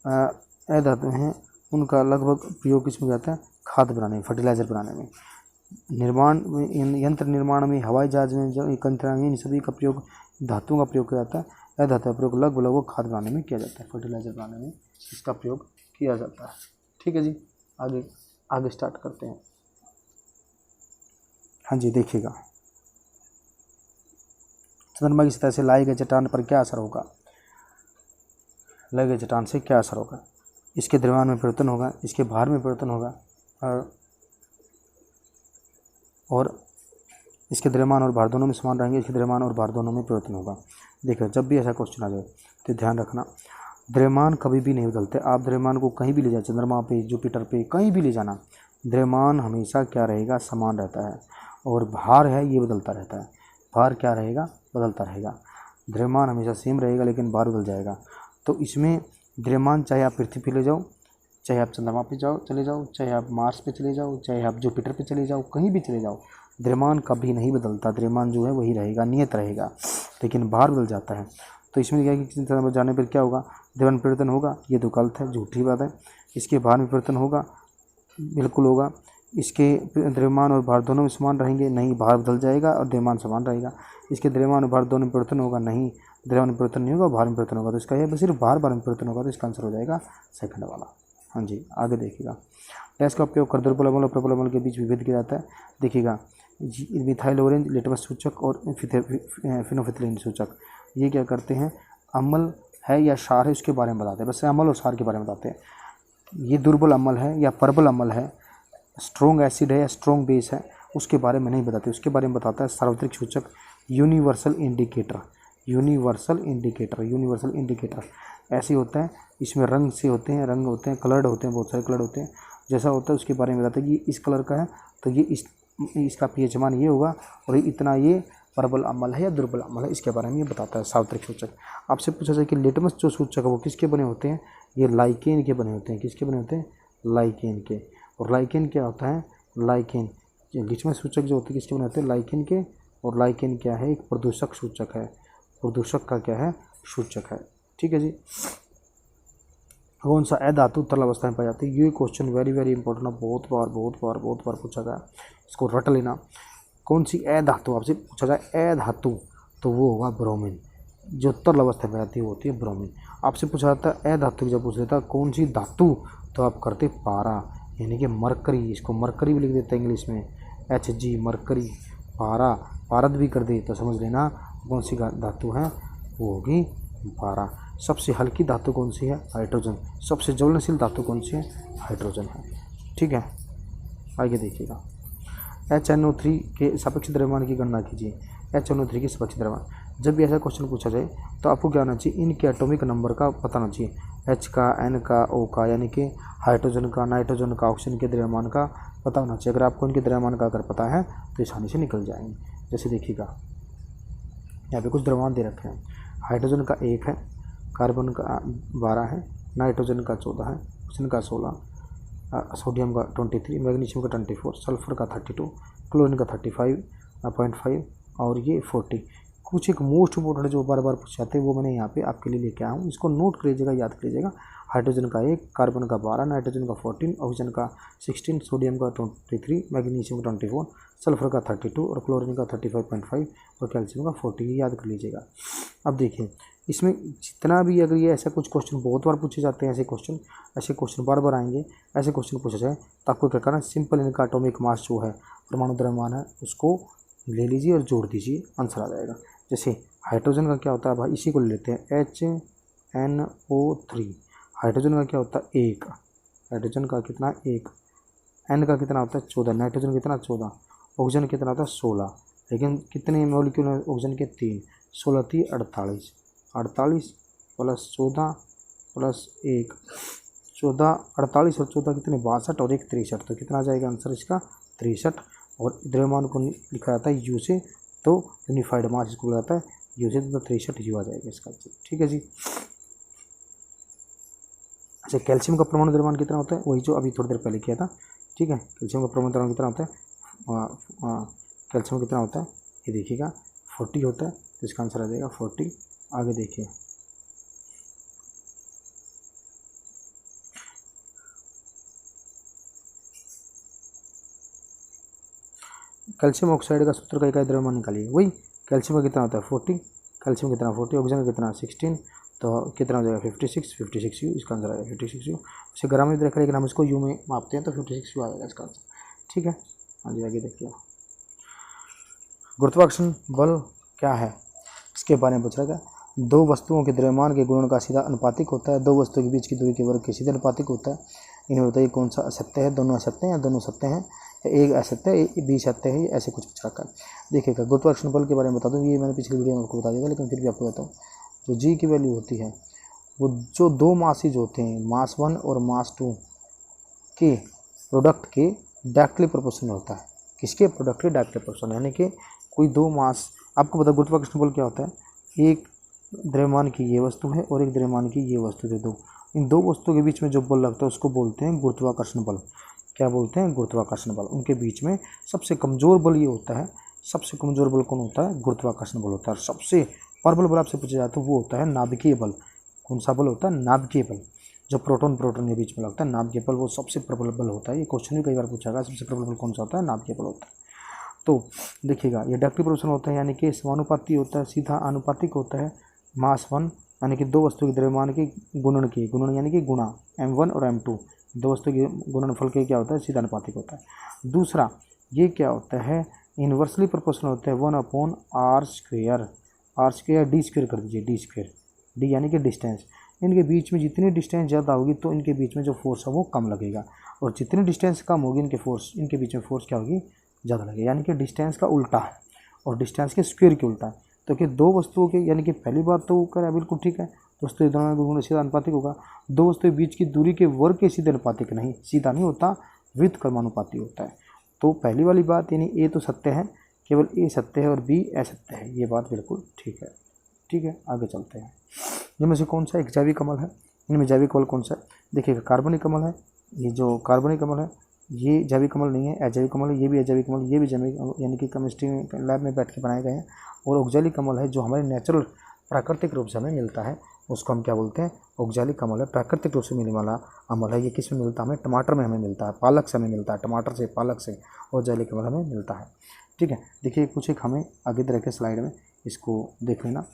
अधातु हैं उनका लगभग प्रयोग किसमें जाता है, खाद बनाने में, फर्टिलाइज़र बनाने में, निर्माण में, यंत्र निर्माण में, हवाई जहाज में, इन सभी का प्रयोग धातुओं का प्रयोग किया जाता है। अधातु का प्रयोग लगभग खाद बनाने में किया जाता है, फर्टिलाइज़र बनाने में इसका प्रयोग किया जाता है। ठीक है जी, आगे स्टार्ट करते हैं। हाँ जी, देखिएगा चंद्रमा की सतह से लाई गई चट्टान पर क्या असर होगा, लाई गई चट्टान से क्या असर होगा। इसके द्रव्यमान में परिवर्तन होगा, इसके भार में परिवर्तन होगा, और इसके द्रव्यमान और भार दोनों में समान रहेंगे, इसके द्रव्यमान और भार दोनों में परिवर्तन होगा। देखो जब भी ऐसा क्वेश्चन आ जाए तो ध्यान रखना, द्रव्यमान कभी भी नहीं बदलते। आप द्रव्यमान को कहीं भी ले जाए, चंद्रमा पे, जुपिटर पे, कहीं भी ले जाना, द्रव्यमान हमेशा क्या रहेगा, समान रहता है। और भार है ये बदलता रहता है, भार क्या रहेगा, बदलता रहेगा। द्रव्यमान हमेशा सेम रहेगा लेकिन भार बदल जाएगा। तो इसमें द्रव्यमान चाहे आप पृथ्वी पे ले जाओ, चाहे आप चंद्रमा पे चले जाओ, चाहे आप मार्स पे चले जाओ, चाहे आप जुपिटर पे चले जाओ, कहीं भी चले जाओ, द्रव्यमान कभी नहीं बदलता। द्रव्यमान जो है वही रहेगा, नियत रहेगा, लेकिन भार बदल जाता है। तो इसमें क्या है कि किसी तरह जाने पर क्या होगा, द्रव्यमान परिवर्तन होगा, ये तो गलत है, झूठी बात है। इसके भार में परिवर्तन होगा, बिल्कुल होगा। इसके द्रव्यमान और भार दोनों में समान रहेंगे, नहीं, भार बदल जाएगा और द्रव्यमान समान रहेगा। इसके द्रव्यमान और भार दोनों में परिवर्तन होगा, नहीं, द्रव्यमान में परिवर्तन नहीं होगा, भार में परिवर्तन होगा। तो इसका यह सिर्फ भार में परिवर्तन होगा, तो इसका आंसर हो जाएगा सेकंड वाला। हाँ जी, आगे देखिएगा, डैश का उपयोग कर दुर्बल अम्ल और प्रबल अम्ल के बीच विभेद किया जाता है। देखिएगा मिथाइल ऑरेंज, लिटमस सूचक और फिनोल्फथालीन सूचक, ये क्या करते हैं, अम्ल है या क्षार है उसके बारे में बताते हैं, बस अम्ल और क्षार के बारे में बताते हैं। ये दुर्बल अम्ल है या प्रबल अम्ल है, स्ट्रॉन्ग एसिड है या स्ट्रॉन्ग बेस है, उसके बारे में नहीं बताते। उसके बारे में बताता है सार्वत्रिक सूचक, यूनिवर्सल इंडिकेटर। यूनिवर्सल इंडिकेटर ऐसे होता है, इसमें रंग से होते हैं, रंग होते हैं, कलर्ड होते हैं, बहुत सारे कलर्ड होते हैं। जैसा होता है उसके बारे में बताता है कि इस कलर का है तो ये इसका पीएच मान ये होगा, और इतना ये प्रबल अम्ल है या दुर्बल अम्ल है, इसके बारे में ये बताता है सार्वत्रिक सूचक। आपसे पूछा जाए कि लिटमस जो सूचक है वो किसके बने होते हैं, ये लाइकेन के बने होते हैं। किसके बने होते हैं, लाइकेन के। और लाइकेन क्या होता है, लाइकेन लिटमस सूचक जो होते हैं किसके बने होते हैं, लाइकेन के। और लाइकेन क्या है, एक प्रदूषक सूचक है, प्रदूषक का क्या है, सूचक है। ठीक है जी, कौन सा अधातु तरल अवस्था में पाई जाती है, ये क्वेश्चन वेरी इंपॉर्टेंट है, बहुत बार पूछा गया, इसको रट लेना। कौन सी अधातु आपसे पूछा जाए अधातु तो वो होगा ब्रोमीन, जो तरल अवस्था में आती है वो होती है ब्रोमीन। आपसे पूछा जाता है अधातु, जब पूछ लेता कौन सी धातु तो आप करते पारा, यानी कि मरकरी, इसको मरकरी भी लिख देते हैं इंग्लिश में, Hg मरकरी। पारा, पारद भी कर दे तो समझ लेना कौन सी धातु है, वो होगी पारा। सबसे हल्की धातु कौन सी है, हाइड्रोजन। सबसे ज्वलनशील धातु कौन सी है, हाइड्रोजन है। ठीक है, आगे देखिएगा, HNO3 के सापेक्ष द्रव्यमान की गणना कीजिए। HNO3 के सापेक्ष द्रव्यमान, जब भी ऐसा क्वेश्चन पूछा जाए तो आपको क्या होना चाहिए, इनके एटॉमिक नंबर का पता होना चाहिए, H का, N का, O का, यानी कि हाइड्रोजन का, नाइट्रोजन का, ऑक्सीजन के द्रव्यमान का पता होना चाहिए। अगर आपको इनके द्रव्यमान का अगर पता है तो आसानी से निकल जाएंगे। जैसे देखिएगा यहाँ पे कुछ द्रव्यमान दे रखे हैं, हाइड्रोजन का 1 है, कार्बन का 12 है, नाइट्रोजन का 14 है, ऑक्सीजन का 16, सोडियम का 23, मैग्नीशियम का 24, सल्फर का 32, क्लोरीन का 35.5 और ये 40। कुछ एक मोस्ट इम्पोर्टेंट जो बार बार पूछे जाते हैं वो मैंने यहाँ पे आपके लिए लेके आया हूँ, इसको नोट करिएगा, याद करिएगा। हाइड्रोजन का 1, कार्बन का 12, नाइट्रोजन का 14, ऑक्सीजन का 16, सोडियम का 23, मैग्नीशियम का 24, सल्फर का 32 और क्लोरीन का 35.5 और कैल्शियम का 40, याद कर लीजिएगा। अब देखिए इसमें जितना भी, अगर ये ऐसा कुछ क्वेश्चन बहुत बार पूछे जाते हैं, ऐसे क्वेश्चन बार बार आएंगे, ऐसे क्वेश्चन पूछा जाए तो आपको क्या करना है, सिंपल इनका एटॉमिक मास जो है, परमाणु द्रव्यमान है, उसको ले लीजिए और जोड़ दीजिए, आंसर आ जाएगा। जैसे हाइड्रोजन का क्या होता है भाई, इसी को ले लेते हैं HNO3। हाइड्रोजन का क्या होता है 1, हाइड्रोजन का कितना 1, N का कितना होता है 14, नाइट्रोजन कितना 14, ऑक्सीजन कितना होता है 16, लेकिन कितने मॉलिक्यूल हैं ऑक्सीजन के 3, 16 3 48, 48 प्लस 14 प्लस 1, 14, 48 और 14 कितने 62 और 1 63, तो कितना आ जाएगा आंसर इसका 63। और द्रव्यमान को लिखा जाता है U से, तो यूनिफाइड मास इसको बोला जाता है U से, तो 63 U आ जाएगा इसका। ठीक है जी। अच्छा, कैल्शियम का परमाणु द्रव्यमान कितना होता है, वही जो अभी थोड़ी देर पहले किया था। ठीक है, कैल्शियम का परमाणु द्रव्यमान कितना होता है, कैल्शियम कितना होता है ये देखिएगा 40 होता है, तो इसका आंसर आ जाएगा 40। आगे देखिए, कैल्शियम ऑक्साइड का सूत्र का इकाई द्रव्यमान निकालिए। वही कैल्शियम का कितना होता है 40, कैल्शियम कितना 40, ऑक्सीजन का कितना 16, तो कितना हो जाएगा 56 यू, इसका आंसर आएगा 56 यू। इसे ग्राम में देखा, लेकिन हम इसको यू में मापते हैं तो 56 यू आएगा इसका आंसर। ठीक है, हाँ जी आगे देखिए, गुरुत्वाकर्षण बल क्या है, इसके बारे में पूछ रहा था। दो वस्तुओं के द्रव्यमान के गुणन का सीधा अनुपातिक होता है, दो वस्तुओं के बीच की दूरी के वर्ग के सीधे अनुपातिक होता है। इन्हें बताइए कौन सा असत्य है, दोनों असत्य हैं या दोनों सत्य हैं, एक असत्य है बी सत्य है, ऐसे कुछ पूछ रखा है। देखिएगा, गुरुत्वाकर्षण बल के बारे में बता दूँ, ये मैंने पिछली वीडियो में आपको बता दिया था, लेकिन फिर भी आपको बताऊँ। जो जी की वैल्यू होती है वो जो दो मासेज होते हैं, मास 1 और मास 2 के प्रोडक्ट के डायरेक्टली प्रोपोर्शनल होता है। किसके प्रोडक्ट के डायरेक्टली प्रोपोर्शनल, यानी कि कोई दो मास, आपको पता गुरुत्वाकर्षण बल क्या होता है, एक द्रव्यमान की ये वस्तु है और एक द्रव्यमान की ये वस्तु है, दो, इन दो वस्तुओं के बीच में जो बल लगता है उसको बोलते हैं गुरुत्वाकर्षण बल। क्या बोलते हैं, गुरुत्वाकर्षण बल। उनके बीच में सबसे कमज़ोर बल ये होता है, सबसे कमज़ोर बल कौन होता है, गुरुत्वाकर्षण बल होता है। सबसे प्रबल बल आपसे पूछा जाए तो वो होता है नाभिकीय बल। कौन सा बल होता है, नाभिकीय बल, जो प्रोटॉन प्रोटॉन के बीच में लगता है, नाभिकीय बल वो सबसे प्रबल बल होता है। ये क्वेश्चन भी कई बार पूछा गया, सबसे प्रबल बल कौन सा होता है, नाभिकीय बल होता है। तो देखिएगा, ये डायरेक्टली प्रोपोर्शनल होता है, यानी कि समानुपाती होता है, सीधा आनुपातिक होता है। मास 1 यानी कि दो वस्तु के द्रव्यमान के गुणन की, गुणन यानी कि गुणा, m1 और m2 दो वस्तु के गुणनफल के क्या होता है, सीधा अनुपातिक होता है। दूसरा ये क्या होता है, इन्वर्सली प्रोपोर्शनल होता है, 1/r², r² d² कर दीजिए, d² यानी कि डिस्टेंस। इनके बीच में जितनी डिस्टेंस ज़्यादा होगी तो इनके बीच में जो फोर्स है वो कम लगेगा, और जितनी डिस्टेंस कम होगी इनके बीच में फोर्स क्या होगी, ज़्यादा लगेगा। यानी कि डिस्टेंस का उल्टा है और डिस्टेंस के स्क्वायर के उल्टा है। तो कि दो वस्तुओं के, यानी कि पहली बात तो करें बिल्कुल ठीक है, दोस्तों दोनों में गुण सीधा अनुपातिक होगा। दो वस्तुओं के बीच की दूरी के वर्ग के सीधे अनुपातिक नहीं, सीधा नहीं होता, व्युत्क्रमानुपाती होता है। तो पहली वाली बात यानी ए तो सत्य है, केवल ए सत्य है और बी असत्य है, ये बात बिल्कुल ठीक है। ठीक है, आगे चलते हैं। इनमें से कौन सा एक जैविक अम्ल है, इनमें जैविक अम्ल कौन सा है, देखिएगा कार्बनिक अम्ल है। ये जो कार्बनिक अम्ल है ये जैविक अम्ल नहीं है, अजैविक अम्ल है। ये भी अजैविक अम्ल, ये भी जैविक अम्ल, यानी कि केमिस्ट्री लैब में बैठ के बनाए गए हैं। और ऑक्जेलिक अम्ल है जो हमारे नेचुरल प्राकृतिक रूप से हमें मिलता है, उसको हम क्या बोलते हैं, ऑक्जेलिक अम्ल है, प्राकृतिक रूप से मिलने वाला अम्ल है। ये किस में मिलता है, हमें टमाटर में हमें मिलता है, पालक से हमें मिलता है, टमाटर से, पालक से ऑक्जेलिक अम्ल हमें मिलता है। ठीक है, देखिए कुछ एक हमें आगे तरह के स्लाइड में इसको देख लेना।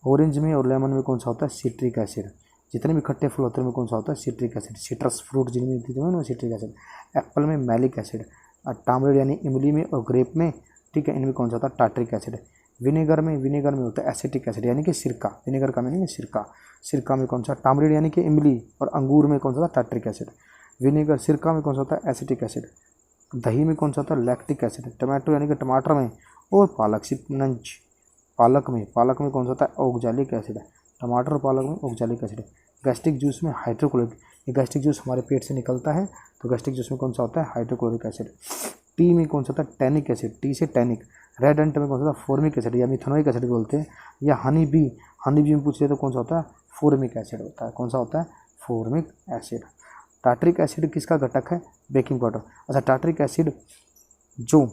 ऑरेंज में और लेमन में कौन सा होता है, सिट्रिक एसिड। जितने भी खट्टे फल होते हैं उनमें कौन सा होता है, सिट्रिक एसिड। सिट्रस फ्रूट जिनमें मिलती है उनमें सिट्रिक एसिड। एप्पल में मैलिक एसिड, टामरिंड यानी इमली में और ग्रेप में, ठीक है, इनमें कौन सा होता है, टार्ट्रिक एसिड। विनेगर में होता है एसिटिक एसिड यानी कि सिरका, विनेगर का मीनिंग है सिरका। सिरका में कौन सा, टामरिंड यानी कि इमली, और अंगूर में कौन सा होता है, टार्ट्रिक एसिड। विनेगर, सिरका में कौन सा होता है, एसिटिक एसिड। दही में कौन सा होता है, लैक्टिक एसिड। टमाटो यानी कि टमाटर में, और पालक स्पिनच, पालक में कौन सा होता है, ऑक्जेलिक एसिड। टमाटर और पालक में ऑक्जेलिक एसिड। गैस्ट्रिक जूस में हाइड्रोक्लोरिक, ये गैस्ट्रिक जूस हमारे पेट से निकलता है तो गैस्ट्रिक जूस में कौन सा होता है, हाइड्रोक्लोरिक एसिड। टी में कौन सा होता है, टैनिक एसिड, टी से टैनिक। रेड एंट में कौन सा होता है, फॉर्मिक एसिड या मिथेनोइक एसिड बोलते हैं। या हनी बी में पूछ ले तो कौन सा होता है, फॉर्मिक एसिड होता है। कौन सा होता है, फॉर्मिक एसिड। टार्ट्रिक एसिड किसका घटक है, बेकिंग पाउडर। अच्छा, टार्ट्रिक एसिड जो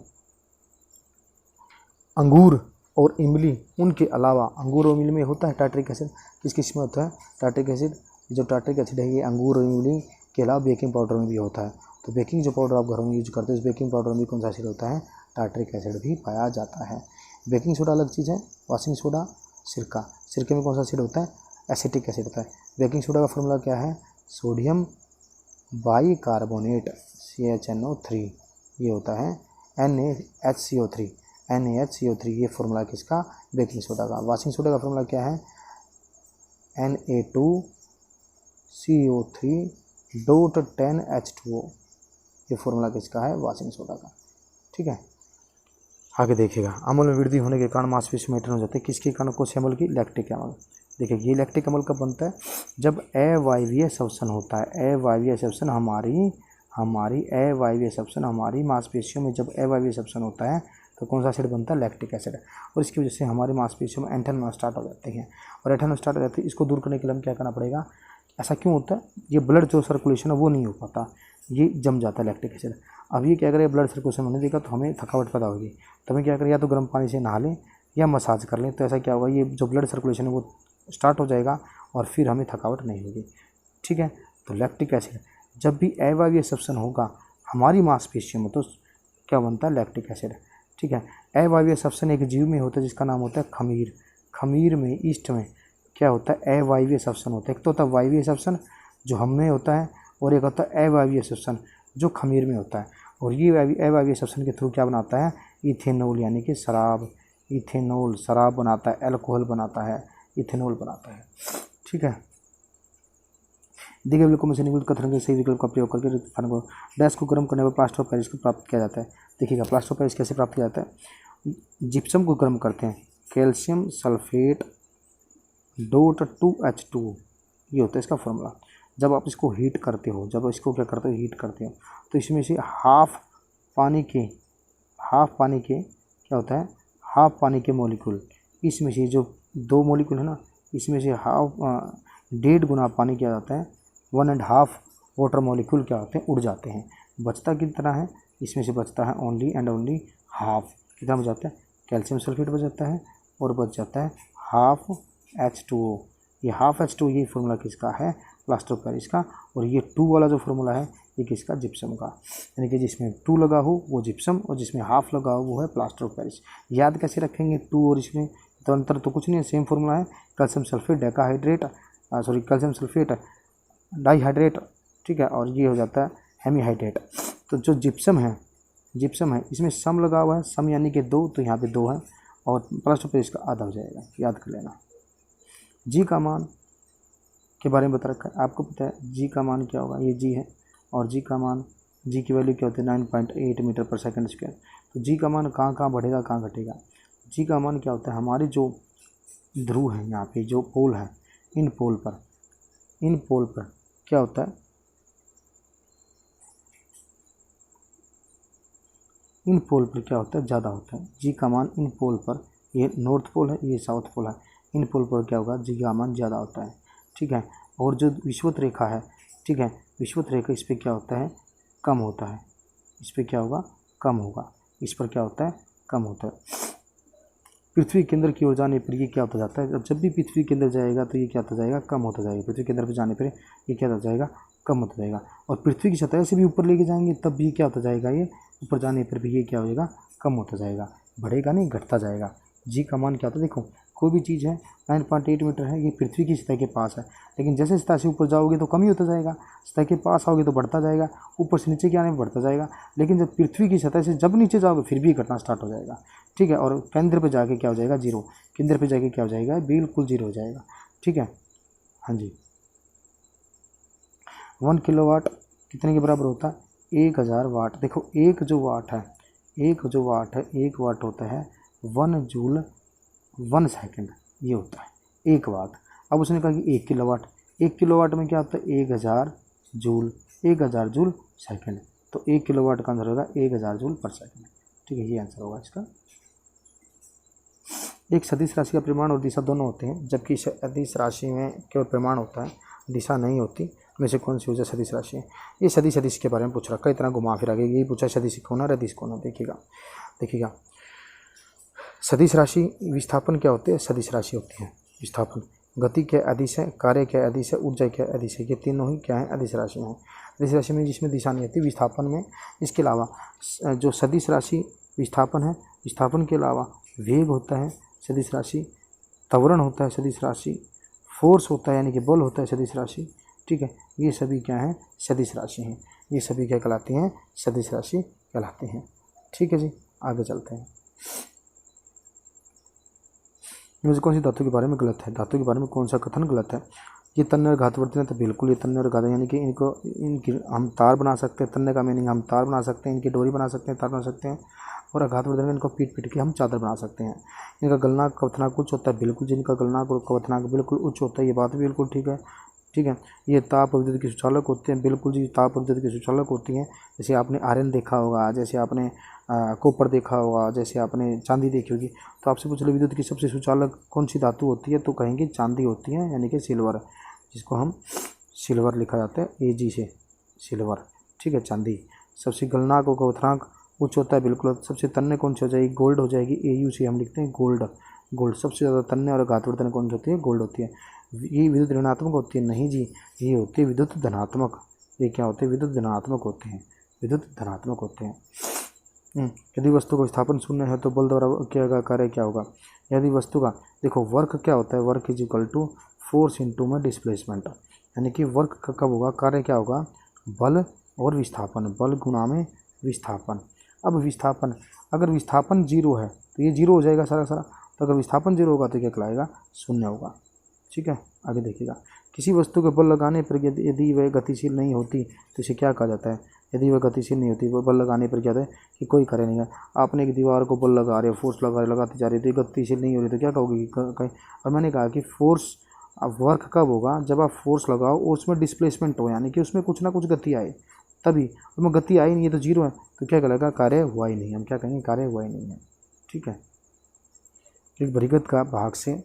अंगूर और इमली, उनके अलावा अंगूर और इमली में होता है टार्ट्रिक एसिड। किस किस में होता है टार्ट्रिक एसिड, जो टार्ट्रिक एसिड है ये अंगूर और इमली के अलावा बेकिंग पाउडर में भी होता है। तो बेकिंग जो पाउडर आप घरों में यूज करते हैं उस बेकिंग पाउडर में कौन सा एसिड होता है, टार्ट्रिक एसिड भी पाया जाता है। बेकिंग सोडा अलग चीज़ है, वॉशिंग सोडा, सिरका। सिरके में कौन सा एसिड होता है, एसिटिक एसिड होता है। बेकिंग सोडा का फॉर्मूला क्या है, सोडियम बाइकार्बोनेट CHNO3, ये होता है NaHCO3, ये फॉर्मूला किसका, बेकिंग सोडा का। वॉशिंग सोडा का फॉर्मूला क्या है, Na2CO3.10H2O, ये फॉर्मूला किसका है, वॉशिंग सोडा का। ठीक है, आगे देखिएगा। अम्ल में वृद्धि होने के कारण मांसपेशी में हो जाते हैं, किसके कारण, कौन अम्ल की, लैक्टिक अम्ल। देखिए ये लैक्टिक अम्ल कब बनता है, जब अवायवीय श्वसन होता है। अवायवीय श्वसन हमारी मांसपेशियों में जब अवायवीय श्वसन होता है तो कौन सा एसिड बनता है, लैक्टिक एसिड। और इसकी वजह से हमारी मांसपेशियों में एंटन स्टार्ट हो जाते हैं, और एंटन स्टार्ट हो जाते हैं। इसको दूर करने के लिए हम क्या करना पड़ेगा, ऐसा क्यों होता है, ये ब्लड जो सर्कुलेशन है वो नहीं हो पाता, ये जम जाता है लैक्टिक एसिड। अब ये क्या करें, ब्लड सर्कुलेशन होने देगा तो हमें थकावट पैदा होगी, तो हमें क्या करें, या तो गर्म पानी से नहा लें या मसाज कर लें तो ऐसा क्या होगा, ये जो ब्लड सर्कुलेशन है वो स्टार्ट हो जाएगा और फिर हमें थकावट नहीं होगी। ठीक है, तो लैक्टिक एसिड जब भी अवायवीय सब्सटेंस होगा हमारी मांसपेशियों में तो क्या बनता है, लैक्टिक एसिड। ठीक है, अवायवीय सब्सटेंस एक जीव में होता है जिसका नाम होता है खमीर। खमीर में ईस्ट में क्या होता है, अवायवीय सब्सटेंस होता है। एक तो होता है वायवीय सब्सटेंस जो हम में होता है और एक होता है अवायवीय सब्सटेंस जो खमीर में होता है। और ये अवायवीय सब्सटेंस के थ्रू क्या बनाता है, इथेनॉल यानी कि शराब, इथेनॉल शराब बनाता है, अल्कोहल बनाता है, इथेनॉल बनाता है। ठीक है, दिए विकल्पों में से निम्नलिखित कथन के सही विकल्प का प्रयोग करके रिक्त को डैश को गर्म करने पर प्लास्टर ऑफ पेरिस को प्राप्त किया जाता है। देखिएगा प्लास्टर ऑफ पेरिस कैसे प्राप्त किया जाता है, जिप्सम को गर्म करते हैं, कैल्शियम सल्फेट डोट 2H2 ये होता है इसका फॉर्मूला। जब आप इसको हीट करते हो, जब इसको क्या करते हो, हीट करते हो, तो इसमें से हाफ पानी के क्या होता है, हाफ पानी के मॉलिक्यूल, इसमें से जो 2 मॉलिक्यूल है ना, इसमें से हाफ 1.5 गुना पानी क्या जाता है, 1.5 वाटर मॉलिक्यूल क्या होते हैं, उड़ जाते हैं। बचता कितना है, इसमें से बचता है ओनली एंड ओनली हाफ। कितना बच जाता है, कैल्शियम सल्फेट बच जाता है और बच जाता है हाफ H2O। ये हाफ H2O ये फार्मूला किसका है, प्लास्टर ऑफ पेरिस का। और ये 2 वाला जो फार्मूला है ये किसका, जिप्सम का। यानी कि जिसमें 2 लगा हो वो जिप्सम और जिसमें हाफ लगा हो वो है प्लास्टर ऑफ पेरिस। याद कैसे रखेंगे 2 और इसमें, तो अंतर तो कुछ नहीं है, सेम फार्मूला है, calcium sulphate calcium sulphate dihydrate. ठीक है, और ये हो जाता है हेमीहाइड्रेट। तो जो जिप्सम है इसमें सम लगा हुआ है, सम यानी कि 2, तो यहाँ पे 2 है और प्लास्टर ऑफ पेरिस का आधा हो जाएगा, याद कर लेना। जी का मान के बारे में बता रखा है, आपको पता है जी का मान क्या होगा, ये जी है और जी का मान, जी की वैल्यू क्या होती है 9.8 मीटर पर सेकंड स्क्वायर। तो जी का मान कहाँ बढ़ेगा कहाँ घटेगा, जी का मान क्या होता है, हमारे जो ध्रुव है यहाँ पे जो पोल है, इन पोल पर क्या होता है, इन पोल पर क्या होता है, ज़्यादा होता है जी का मान। इन पोल पर, ये नॉर्थ पोल है ये साउथ पोल है, इन पोल पर क्या होगा, जी का मान ज़्यादा होता है। ठीक है, और जो विषुवत रेखा है, ठीक है, विषुवत रेखा इस पर क्या होता है, कम होता है, इस पर क्या होगा, कम होगा, इस पर क्या होता है, कम होता है। पृथ्वी केंद्र की ओर जाने पर ये क्या होता जाता है, जब भी पृथ्वी के अंदर जाएगा तो ये क्या होता जाएगा, कम होता जाएगा। पृथ्वी केंद्र पर जाने पर ये क्या होता जाएगा, कम होता जाएगा। और पृथ्वी की सतह से भी ऊपर लेके जाएंगे तब भी क्या होता जाएगा, ये ऊपर जाने पर भी ये क्या हो जाएगा, कम होता जाएगा, बढ़ेगा नहीं घटता जाएगा। जी का मान क्या होता है, देखो कोई भी चीज़ है 9.8 मीटर है, ये पृथ्वी की सतह के पास है, लेकिन जैसे सतह से ऊपर जाओगे तो कम ही होता जाएगा, सतह के पास आओगे तो बढ़ता जाएगा, ऊपर से नीचे के आने में बढ़ता जाएगा। लेकिन जब पृथ्वी की सतह से जब नीचे जाओगे फिर भी घटना स्टार्ट हो जाएगा। ठीक है, और केंद्र पे जाके क्या हो जाएगा, 0, केंद्र पे जाके क्या हो जाएगा, बिल्कुल 0 हो जाएगा। ठीक है, हाँ जी। 1 किलोवाट कितने के बराबर होता है, 1000 वाट। देखो एक जो वाट है, एक वाट होता है 1 जूल 1 सेकंड, ये होता है 1 वाट। अब उसने कहा कि 1 किलोवाट में क्या होता है, 1000 जूल सेकंड। तो 1 किलोवाट का आंसर होगा 1000 जूल पर सेकंड। ठीक है, ये आंसर होगा इसका। एक सदिश राशि का परिमाण और दिशा दोनों होते हैं, जबकि सदिश राशि में केवल परिमाण होता है, दिशा नहीं होती। में से कौन सी ऊर्जा सदिश राशि है, ये सदिश के बारे में पूछ रखा है, इतना घुमा फिरा के यही पूछा सदिश कौन है, रदिश कौन है। देखिएगा सदिश राशि विस्थापन क्या होते हैं, सदिश राशि होती है विस्थापन, गति क्या अदिश है, कार्य क्या अदिश है, ऊर्जा क्या अदिश है, ये तीनों ही क्या है, अदिश राशि हैं। अदिश राशि में जिसमें दिशा नहीं होती विस्थापन में। इसके अलावा जो सदिश राशि विस्थापन है, विस्थापन के अलावा वेग होता है सदिश राशि, त्वरण होता है सदिश राशि, फोर्स होता है यानी कि बल होता है सदिश राशि। ठीक है, ये सभी क्या हैं, सदिश राशि हैं, ये सभी क्या कहलाती हैं, सदिश राशि कहलाते हैं। ठीक है जी, आगे चलते हैं। इनमें से कौन सी धातु के बारे में गलत है, धातु के बारे में कौन सा कथन गलत है। ये तन्य और घातवर्ती है, तो बिल्कुल ये तन्य और घात यानी कि इनकी हम तार बना सकते हैं, तन्य का मीनिंग हम तार बना सकते हैं, इनकी डोरी बना सकते हैं, तार बना सकते हैं। और आघातवर्धन में इनको पीट के हम चादर बना सकते हैं। इनका गलनांक कवथनांक उच्च होता है, बिल्कुल जिनका गलनांक और कवथनांक बिल्कुल उच्च होता है, ये बात बिल्कुल ठीक है। ठीक है, ये ताप और विद्युत की सुचालक होते हैं, बिल्कुल जी ताप और विद्युत की सुचालक होती हैं। जैसे आपने आयरन देखा होगा, जैसे आपने कॉपर देखा होगा, जैसे आपने चांदी देखी होगी। तो आपसे पूछ लो विद्युत की सबसे सुचालक कौन सी धातु होती है, तो कहेंगे चांदी होती है, यानी कि सिल्वर, जिसको हम सिल्वर लिखा जाता है AG से, सिल्वर। ठीक है, चांदी। सबसे गलनांक और कवथनांक उच्च होता है बिल्कुल। सबसे तन्य कौन सी हो जाएगी, गोल्ड हो जाएगी, AuC हम लिखते हैं गोल्ड। गोल्ड सबसे ज़्यादा तन्य और घातवर्धन कौन सी होती है, गोल्ड होती है। ये विद्युत ऋणात्मक होती है, नहीं जी, ये होती है विद्युत धनात्मक। ये क्या होते हैं, विद्युत धनात्मक होते हैं, विद्युत धनात्मक होते हैं। यदि वस्तु का विस्थापन शून्य है तो बल द्वारा किया गया कार्य क्या होगा। यदि वस्तु का, देखो वर्क क्या होता है, work is equal to force into में डिस्प्लेसमेंट, यानी कि वर्क कब होगा, कार्य क्या होगा, बल और विस्थापन, बल गुणा में विस्थापन। अब विस्थापन, अगर विस्थापन जीरो है तो ये जीरो हो जाएगा सारा सारा, तो अगर विस्थापन जीरो होगा तो क्या कहलाएगा, शून्य होगा। ठीक है, आगे देखिएगा। किसी वस्तु के बल लगाने पर यदि वह गतिशील नहीं होती तो इसे क्या कहा जाता है। यदि वह गतिशील नहीं होती, वह बल लगाने पर क्या होता है कि कोई कार्य नहीं है। आपने एक दीवार को बल लगा रहे हो, फोर्स लगा रहे, लगाती जा रही, तो ये गतिशील नहीं हो रही तो क्या कहोगे कहीं। और मैंने कहा कि फोर्स वर्क कब होगा, जब आप फोर्स लगाओ उसमें डिस्प्लेसमेंट हो, यानी कि उसमें कुछ ना कुछ गति आए, तभी। उसमें गति आई नहीं है तो जीरो है, तो क्या कहलाएगा, कार्य हुआ ही नहीं। हम क्या कहेंगे, कार्य हुआ ही नहीं है। ठीक है, एक भरीगत का भाग से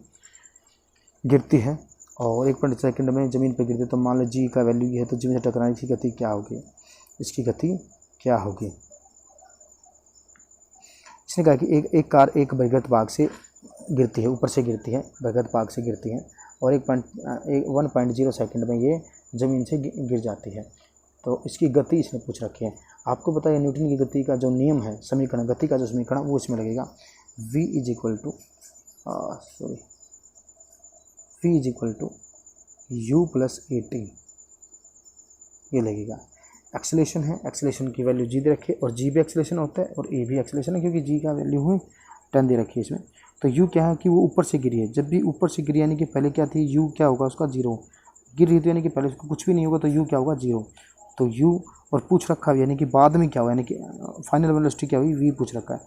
गिरती है और 1.2 सेकंड में ज़मीन पर गिरती है, तो मान लो जी का वैल्यू ये है, तो ज़मीन से टकराने की गति क्या होगी, इसकी गति क्या होगी। इसने कहा कि एक कार एक भरीगत भाग से गिरती है, ऊपर से गिरती है, भरीगत भाग से गिरती है और 1.0 सेकंड में ये ज़मीन से गिर जाती है, तो इसकी गति इसने पूछ रखी है। आपको पता है न्यूटन की गति का जो नियम है, समीकरण, गति का जो समीकरण वो इसमें लगेगा, v is equal to u plus AT, ये लगेगा। एक्सेलेरेशन है, एक्सेलेरेशन की वैल्यू g दे रखी है, और g भी एक्सेलेरेशन होता है और a भी एक्सेलेरेशन है, क्योंकि g का वैल्यू हुई 10 दे रखी है इसमें। तो u क्या है कि वो ऊपर से गिरी है, जब भी ऊपर से गिरी यानी कि पहले क्या थी, u क्या होगा उसका, जीरो। गिर रही थी यानी कि पहले उसको कुछ भी नहीं होगा, तो u क्या होगा, जीरो। तो u और पूछ रखा है यानी कि बाद में क्या हुआ, यानी कि फाइनल वेलोसिटी क्या हुई, v पूछ रखा है।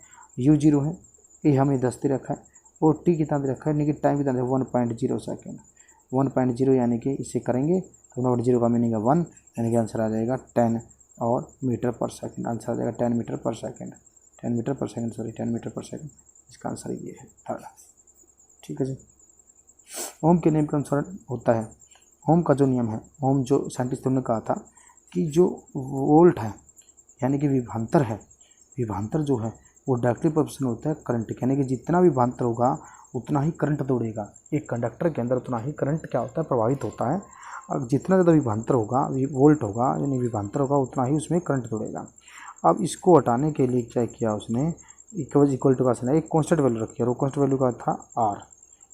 u जीरो है, a हमें 10 दे रखा है, और t कितना दे रखा है, यानी कि टाइम कितना है, 1.0 सेकेंड। 1.0 यानी कि इसे करेंगे तो 0 का मीनिंग है 1, यानी कि आंसर आ जाएगा 10 और मीटर पर सेकंड। आंसर आ जाएगा 10 मीटर पर सेकंड, 10 मीटर पर सेकंड, सॉरी 10 मीटर पर सेकंड। इसका आंसर ये है थर्ड। ठीक है जी। ओम के नियम के अनुसार होता है, ओम का जो नियम है, ओम जो साइंटिस्टों ने कहा था कि जो वोल्ट है यानी कि विभवांतर है, विभवांतर जो है वो डायरेक्टली प्रोपोर्शनल होता है करंट के, यानी कि जितना विभवांतर होगा उतना ही करंट दौड़ेगा। एक कंडक्टर के अंदर उतना ही करंट क्या होता है, प्रवाहित होता है। अब जितना ज़्यादा विभवांतर होगा, वोल्ट होगा यानी विभवांतर होगा, उतना ही उसमें करंट दौड़ेगा। अब इसको हटाने के लिए क्या किया उसने, इक्वल टू का एक कॉन्स्टेंट वैल्यू रखी है, और कॉन्स्टेंट वैल्यू का था R।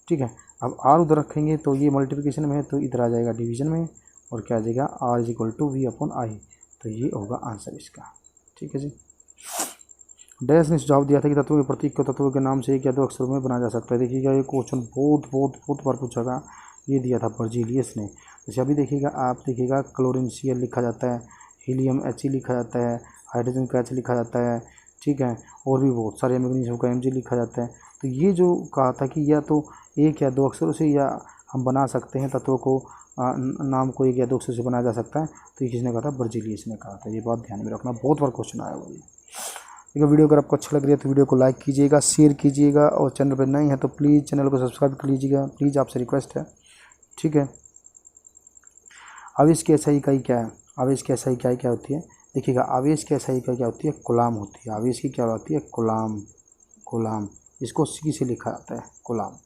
ठीक है, अब R उधर रखेंगे तो ये मल्टीप्लिकेशन में है, तो इधर आ जाएगा डिवीजन में, और क्या आ जाएगा, R is equal to V/I। तो ये होगा आंसर इसका। ठीक है जी। डैश ने सुझाव दिया था कि तत्वों के प्रतीक को तत्वों के नाम से एक या दो अक्षरों में बनाया जा सकता है। देखिएगा ये क्वेश्चन बहुत बार पूछा गया, ये दिया था बर्जीलियस ने। जैसे अभी देखिएगा, आप देखिएगा क्लोरीन Cl लिखा जाता है, हीलियम He लिखा जाता है, हाइड्रोजन का H लिखा जाता है। ठीक है, और भी बहुत सारे, मैग्नीशियम का Mg लिखा जाता है। तो ये जो कहा था कि या तो एक या दो अक्षरों से या हम बना सकते हैं तत्वों को, नाम को एक या दो अक्षरों से बनाया जा सकता है, तो ये किसने कहा था, बर्जीलियस ने कहा था। ये बात ध्यान में रखना, बहुत बार क्वेश्चन आया हुआ है। देखिए वीडियो अगर आपको अच्छा लग रहा है तो वीडियो को लाइक कीजिएगा, शेयर कीजिएगा, और चैनल पर नए हैं तो प्लीज़ चैनल को सब्सक्राइब कर लीजिएगा, प्लीज़ आपसे रिक्वेस्ट है। ठीक है, आवेश की SI इकाई क्या है, आवेश की SI इकाई क्या होती है, देखिएगा आवेश की SI इकाई क्या होती है, कूलाम होती है। आवेश की क्या होती है, कूलाम, इसको C से लिखा जाता है, कूलाम।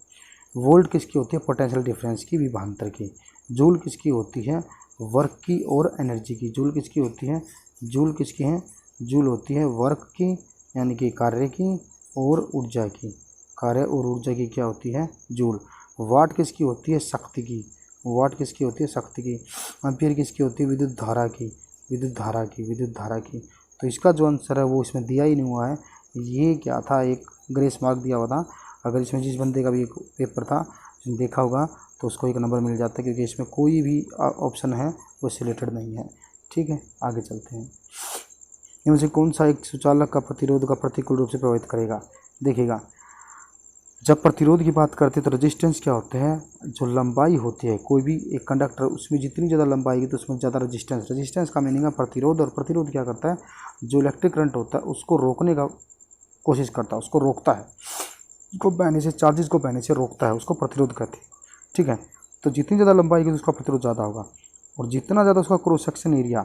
वोल्ट किसकी होती है, पोटेंशियल डिफरेंस की, विभवांतर की। जूल किसकी होती है, वर्क की और एनर्जी की। जूल किसकी होती है, जूल किसकी है, जूल होती है वर्क की यानी कि कार्य की, और ऊर्जा की, कार्य और ऊर्जा की क्या होती है, जूल। वाट किसकी होती है, शक्ति की, वाट किसकी होती है, शक्ति की। एम्पीयर किसकी होती है, विद्युत धारा की, विद्युत धारा की। तो इसका जो आंसर है वो इसमें दिया ही नहीं हुआ है। ये क्या था, एक ग्रेस मार्क दिया हुआ था। अगर इसमें जिस बंदे का भी एक पेपर था देखा होगा तो उसको एक नंबर मिल जाता है, क्योंकि इसमें कोई भी ऑप्शन है वो रिलेटेड नहीं है। ठीक है, आगे चलते हैं। इनमें से कौन सा एक सुचालक का प्रतिरोध का प्रतिकूल रूप से प्रभावित करेगा। देखिएगा, जब प्रतिरोध की बात करते हैं तो रेजिस्टेंस क्या होते हैं, जो लंबाई होती है कोई भी एक कंडक्टर, उसमें जितनी ज़्यादा लंबाई है तो उसमें ज़्यादा रेजिस्टेंस का मीनिंग है प्रतिरोध। और प्रतिरोध क्या करता है, जो इलेक्ट्रिक करंट होता है उसको रोकने का कोशिश करता है, उसको रोकता है, उसको बहने से, चार्जेस को बहने से रोकता है, उसको प्रतिरोध कहते हैं। ठीक है, तो जितनी ज़्यादा लंबाई है तो उसका प्रतिरोध ज़्यादा होगा, और जितना ज़्यादा उसका क्रॉस सेक्शन एरिया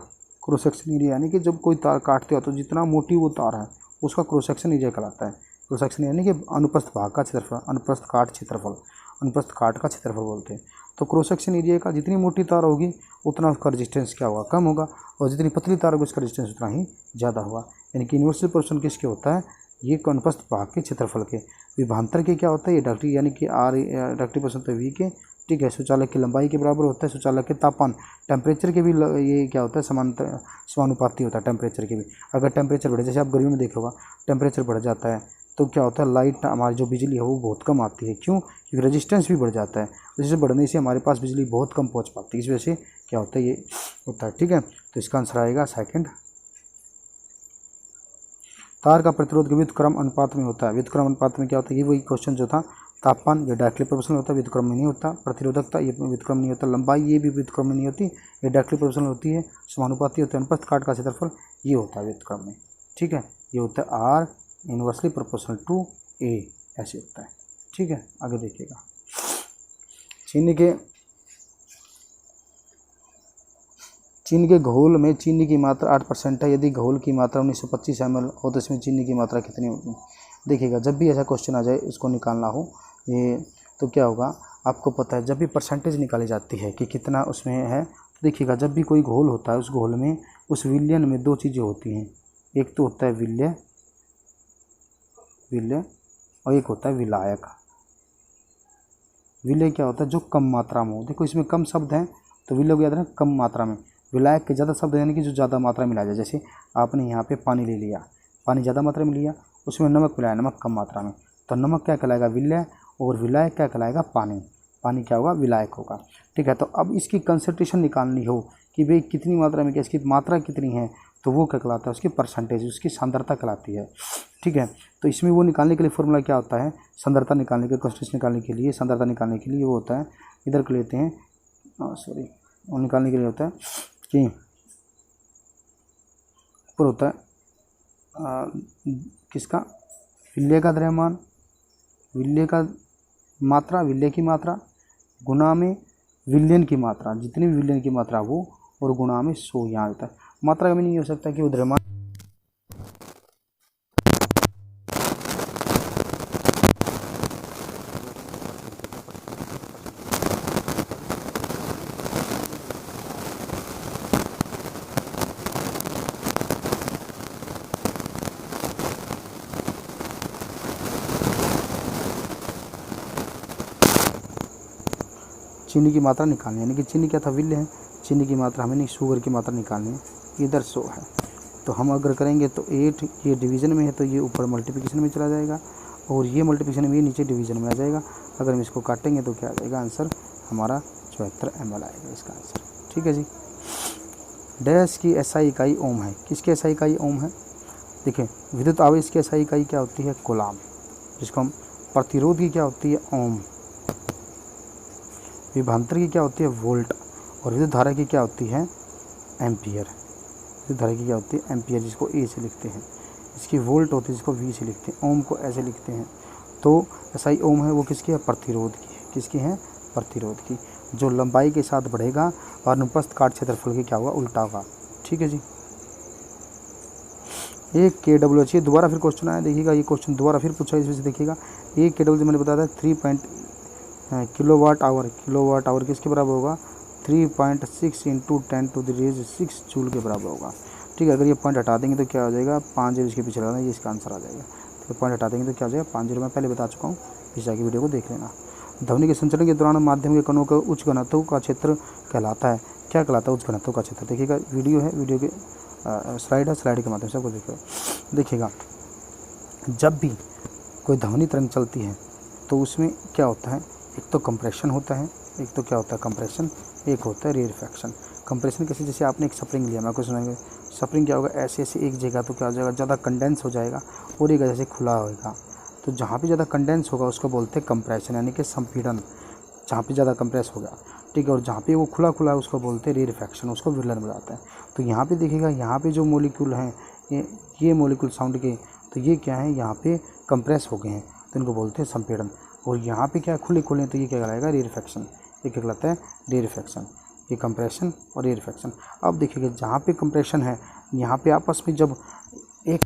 यानी कि जब कोई तार काटते हो तो जितना मोटी वो तार है उसका क्रॉस सेक्शन एरिया कहलाता है। क्रॉस सेक्शन यानी कि अनुप्रस्थ भाग का क्षेत्रफल, अनुप्रस्थ काट क्षेत्रफल, अनुप्रस्थ काट का क्षेत्रफल बोलते हैं। तो क्रॉस सेक्शन एरिया का जितनी मोटी तार होगी उतना उसका रेजिस्टेंस क्या होगा, कम होगा, और जितनी पतली तार होगी उसका रेजिस्टेंस उतना ही ज़्यादा होगा। यानी कि यूनिवर्सल प्रोपोर्शन किसके होता है, ये अनुप्रस्थ भाग के क्षेत्रफल के। विभांतर के क्या होता है, ये डायरेक्टिव यानी कि आर डायरेक्टिव प्रोपोर्शन तो वी के, ठीक है, शौचालक की लंबाई के बराबर होता है। शौचालक के तापमान, टेम्परेचर के भी ये क्या होता है, समानुपाती होता है टेम्परेचर के भी। अगर टेम्परेचर बढ़े, जैसे आप गर्मियों में देखोगा टेम्परेचर बढ़ जाता है तो क्या होता है, लाइट हमारी जो बिजली है वो बहुत कम आती है। क्यों, क्योंकि रेजिस्टेंस भी बढ़ जाता है। जिससे बढ़ने से हमारे पास बिजली बहुत कम पहुंच पाती है, इस वजह से क्या होता है, ये होता है। ठीक है, तो इसका आंसर आएगा सेकंड। तार का प्रतिरोध व्युत्क्रम अनुपात में होता है। व्युत्क्रम अनुपात में क्या होता है, ये वही क्वेश्चन जो था, तापमान ये डायरेक्टली प्रोपोर्शनल होता है, व्युत्क्रम में नहीं होता। प्रतिरोधकता ये व्युत्क्रम नहीं होता। लंबाई ये भी व्युत्क्रम में नहीं होती, ये डायरेक्टली प्रोपोर्शनल होती है, समानुपाती होता है। अनुप्रस्थ काट का क्षेत्रफल ये होता है व्युत्क्रम में। ठीक है, ये होता है आर इनवर्सली प्रोपोर्शनल टू ए, ऐसे होता है। ठीक है, आगे देखिएगा। चीनी के घोल में चीनी की मात्रा 8% है। यदि घोल की मात्रा 1925 ml हो तो इसमें चीनी की मात्रा कितनी होगी। देखिएगा, जब भी ऐसा क्वेश्चन आ जाए इसको निकालना हो ये, तो क्या होगा, आपको पता है जब भी परसेंटेज निकाली जाती है कि कितना उसमें है, तो देखिएगा जब भी कोई घोल होता है उस घोल में, उस विलयन में दो चीज़ें होती हैं। एक तो होता है विलय और एक होता है विलायक। विलय क्या होता है, जो कम मात्रा में हो। देखो इसमें कम शब्द हैं तो विलय को याद रखना, कम मात्रा में। विलायक के ज़्यादा शब्द यानी कि जो ज़्यादा मात्रा में मिलाया जाए। जैसे आपने यहाँ पे पानी ले लिया, पानी ज़्यादा मात्रा में लिया, उसमें नमक मिलाया, नमक कम मात्रा में, तो नमक क्या कहलाएगा, विलय, और विलायक क्या कहलाएगा, पानी। पानी क्या होगा, विलायक होगा। ठीक है, तो अब इसकी कंसंट्रेशन निकालनी हो कि भाई कितनी मात्रा में, क्या इसकी मात्रा कितनी है, तो वो क्या कहलाता है, उसकी परसेंटेज, उसकी सांद्रता कहलाती है। ठीक है, तो इसमें वो निकालने के लिए फॉर्मूला क्या होता है, सांद्रता निकालने के, कंसंट्रेशन निकालने के लिए, सांद्रता निकालने के लिए वो होता है, इधर के लेते हैं, वो निकालने के लिए होता है कि ऊपर होता है किसका, विलय का द्रव्यमान, विलय का मात्रा, विलय की मात्रा गुणा में विलयन की मात्रा, जितनी भी विलयन की मात्रा वो, और गुणा में 100 यहाँ होता है। मात्रा में नहीं हो सकता कि वो द्रव्यमान, चीनी की मात्रा निकालनी है। यानी कि चीनी क्या था, विलय है, चीनी की मात्रा हमें नहीं, शुगर की मात्रा निकालनी है। इधर 100 है, तो हम अगर करेंगे तो 8 ये डिवीज़न में है तो ये ऊपर मल्टीप्लिकेशन में चला जाएगा, और ये मल्टीप्लिकेशन में ये नीचे डिवीज़न में आ जाएगा। अगर हम इसको काटेंगे तो क्या आ जाएगा, आंसर हमारा 74 ml आएगा इसका आंसर। ठीक है जी। डैश की एसआई इकाई ओम है। किसकी एसआई इकाई ओम है, देखिए विद्युत आवेश की एसआई इकाई क्या होती है, कूलाम, जिसको हम, प्रतिरोध की क्या होती है, ओम, विभवांतर की क्या होती है, वोल्ट, और विद्युत धारा की क्या होती है, एम्पियर। विद्युत धारा की क्या होती है, एम्पियर, जिसको ए से लिखते हैं। इसकी वोल्ट होती है जिसको वी से लिखते हैं, ओम को ऐसे लिखते हैं। तो एसआई ओम है वो किसकी है, प्रतिरोध की है। किसकी है, प्रतिरोध की, जो लंबाई के साथ बढ़ेगा और अनुप्रस्थ काट क्षेत्रफल की क्या होगा, उल्टा होगा। ठीक है जी। एक KWH, ये दोबारा फिर क्वेश्चन आया, देखिएगा ये क्वेश्चन दोबारा फिर पूछा, इसमें से देखिएगा। एक KWH मैंने बताया था 3 किलोवाट आवर, किलोवाट आवर किसके बराबर होगा, 3.6 × 10⁻⁶ जूल के बराबर होगा। ठीक है, अगर ये पॉइंट हटा देंगे तो क्या हो जाएगा, 5 जीरो इसके पीछे लगाना, ये इसका आंसर आ जाएगा। तो पॉइंट हटा देंगे तो क्या हो जाएगा, 5 जीरो, मैं पहले बता चुका हूँ, पीछे की वीडियो को देख लेना। ध्वनि के संचरण के दौरान माध्यम के कणों का उच्च घनत्व का क्षेत्र कहलाता है। क्या कहलाता है, उच्च घनत्व का क्षेत्र। देखिएगा वीडियो है, वीडियो के स्लाइड है, स्लाइड के माध्यम से आपको देखिएगा। जब भी कोई ध्वनि तरंग चलती है तो उसमें क्या होता है, एक तो कंप्रेशन होता है, एक तो क्या होता है कंप्रेशन, एक होता है रेरफैक्शन। कंप्रेशन कैसे, जैसे आपने एक स्प्रिंग लिया, मैं कुछ सुनाएंगे, स्प्रिंग क्या होगा, ऐसे ऐसे एक जगह तो क्या हो जाएगा, ज़्यादा कंडेंस हो जाएगा, और एक जैसे खुला होगा। तो जहाँ पे ज़्यादा कंडेंस होगा उसको बोलते हैं कंप्रेशन, यानी कि संपीड़न, जहाँ पे ज़्यादा कंप्रेस हो गया। ठीक है, और जहाँ पे वो खुला खुला है उसको बोलते हैं रेरफैक्शन, उसको विरलन बनाता है। तो यहाँ पे देखिएगा, यहाँ पे जो मोलिक्यूल हैं, ये मोलिक्यूल साउंड के, तो ये क्या है, यहाँ पे कंप्रेस हो गए हैं तो इनको बोलते हैं संपीड़न। और यहाँ पे क्या खुले खुले हैं तो ये क्या कहलाएगा, रेरफैक्शन। ये क्या कहलाता है, रेरफैक्शन। ये कंप्रेशन और रेरफैक्शन। अब देखिएगा जहाँ पे कंप्रेशन है, यहाँ पे आपस में जब एक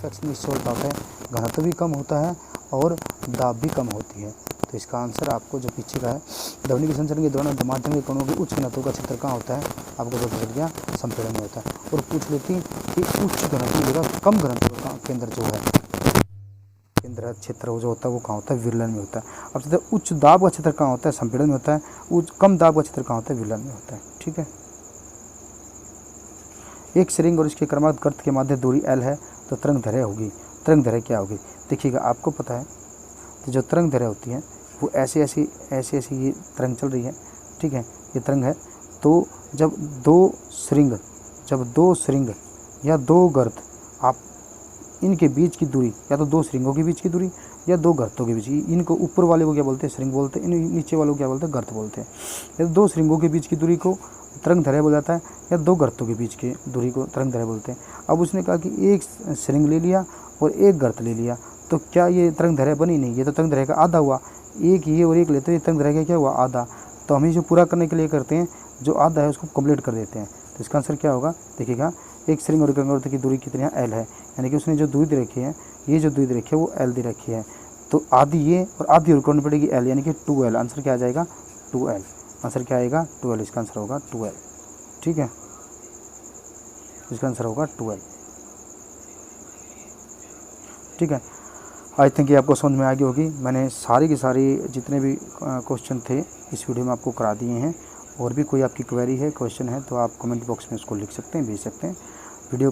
फ्रैक्शन इससे होता है, घनत्व भी कम होता है और दाब भी कम होती है। तो इसका आंसर आपको जो पीछे का है, ध्वनि के संचरण के दौरान माध्यम के कणों की उच्च घनत्व का क्षेत्र कहाँ होता है, आपको पता चल गया संपीड़न में होता है। और पूछ लेती कि उच्च घनत्व की जगह कम घनत्व का केंद्र जो है, केंद्र क्षेत्र जो होता है वो कहाँ होता है, विरलन में होता है। अब कहते हैं उच्च दाब का क्षेत्र कहाँ होता है, संपीड़न में होता है। कम दाब का क्षेत्र कहाँ होता है, विरलन में होता है। ठीक है। एक सिरिंज और इसके क्रमागत गर्त के मध्य दूरी L है तो तरंग दैर्घ्य होगी। तरंग दैर्घ्य क्या होगी, देखिएगा आपको पता है, तो जो तरंग दैर्घ्य होती है वो ऐसे ये तरंग चल रही है। ठीक है, ये तरंग है। तो जब दो सिरिंग या दो गर्त, आप इनके बीच की दूरी, या तो दो सिरिंगों के बीच की दूरी या दो गर्तों के बीच, इनको ऊपर वाले को क्या बोलते हैं, सिरिंग बोलते हैं, इन नीचे वालों को क्या बोलते हैं, गर्त बोलते हैं। या दो सिरिंगों के बीच की दूरी को तरंग दैर्घ्य बोला जाता है, या दो गर्तों के बीच की दूरी को तरंग दैर्घ्य बोलते हैं। अब उसने कहा कि एक सिरिंग ले लिया और एक गर्त ले लिया, तो क्या ये तरंग दैर्घ्य बनी, नहीं, ये तो तरंग दैर्घ्य का आधा हुआ। एक ये और एक लेते हैं, तरंग दैर्घ्य क्या हुआ, आधा। तो हम इसे पूरा करने के लिए करते हैं, जो आधा है उसको कंप्लीट कर देते हैं। तो इसका आंसर क्या होगा, देखिएगा, एक सिरिंग और गर्त की दूरी कितनी है, L है, यानी कि उसने जो दूरी दे रखी है, ये जो दूरी दे रखी है वो L दे रखी है। तो आधी ये और आधी और करनी पड़ेगी L, यानी कि 2L। आंसर क्या आ जाएगा, 2L। आंसर क्या आएगा, 2L। इसका आंसर होगा 2L। ठीक है, इसका आंसर होगा 2L। ठीक है, आई थिंक ये आपको समझ में आ गई होगी। मैंने सारी की सारी जितने भी क्वेश्चन थे इस वीडियो में आपको करा दिए हैं। और भी कोई आपकी क्वेरी है, क्वेश्चन है, तो आप कमेंट बॉक्स में उसको लिख सकते हैं, भेज सकते हैं। वीडियो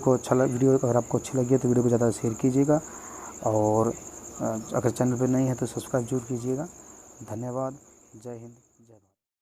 अगर आपको अच्छी लगी है तो वीडियो को ज़्यादा शेयर कीजिएगा, और अगर चैनल पर नहीं है तो सब्सक्राइब जरूर कीजिएगा। धन्यवाद। जय हिंद।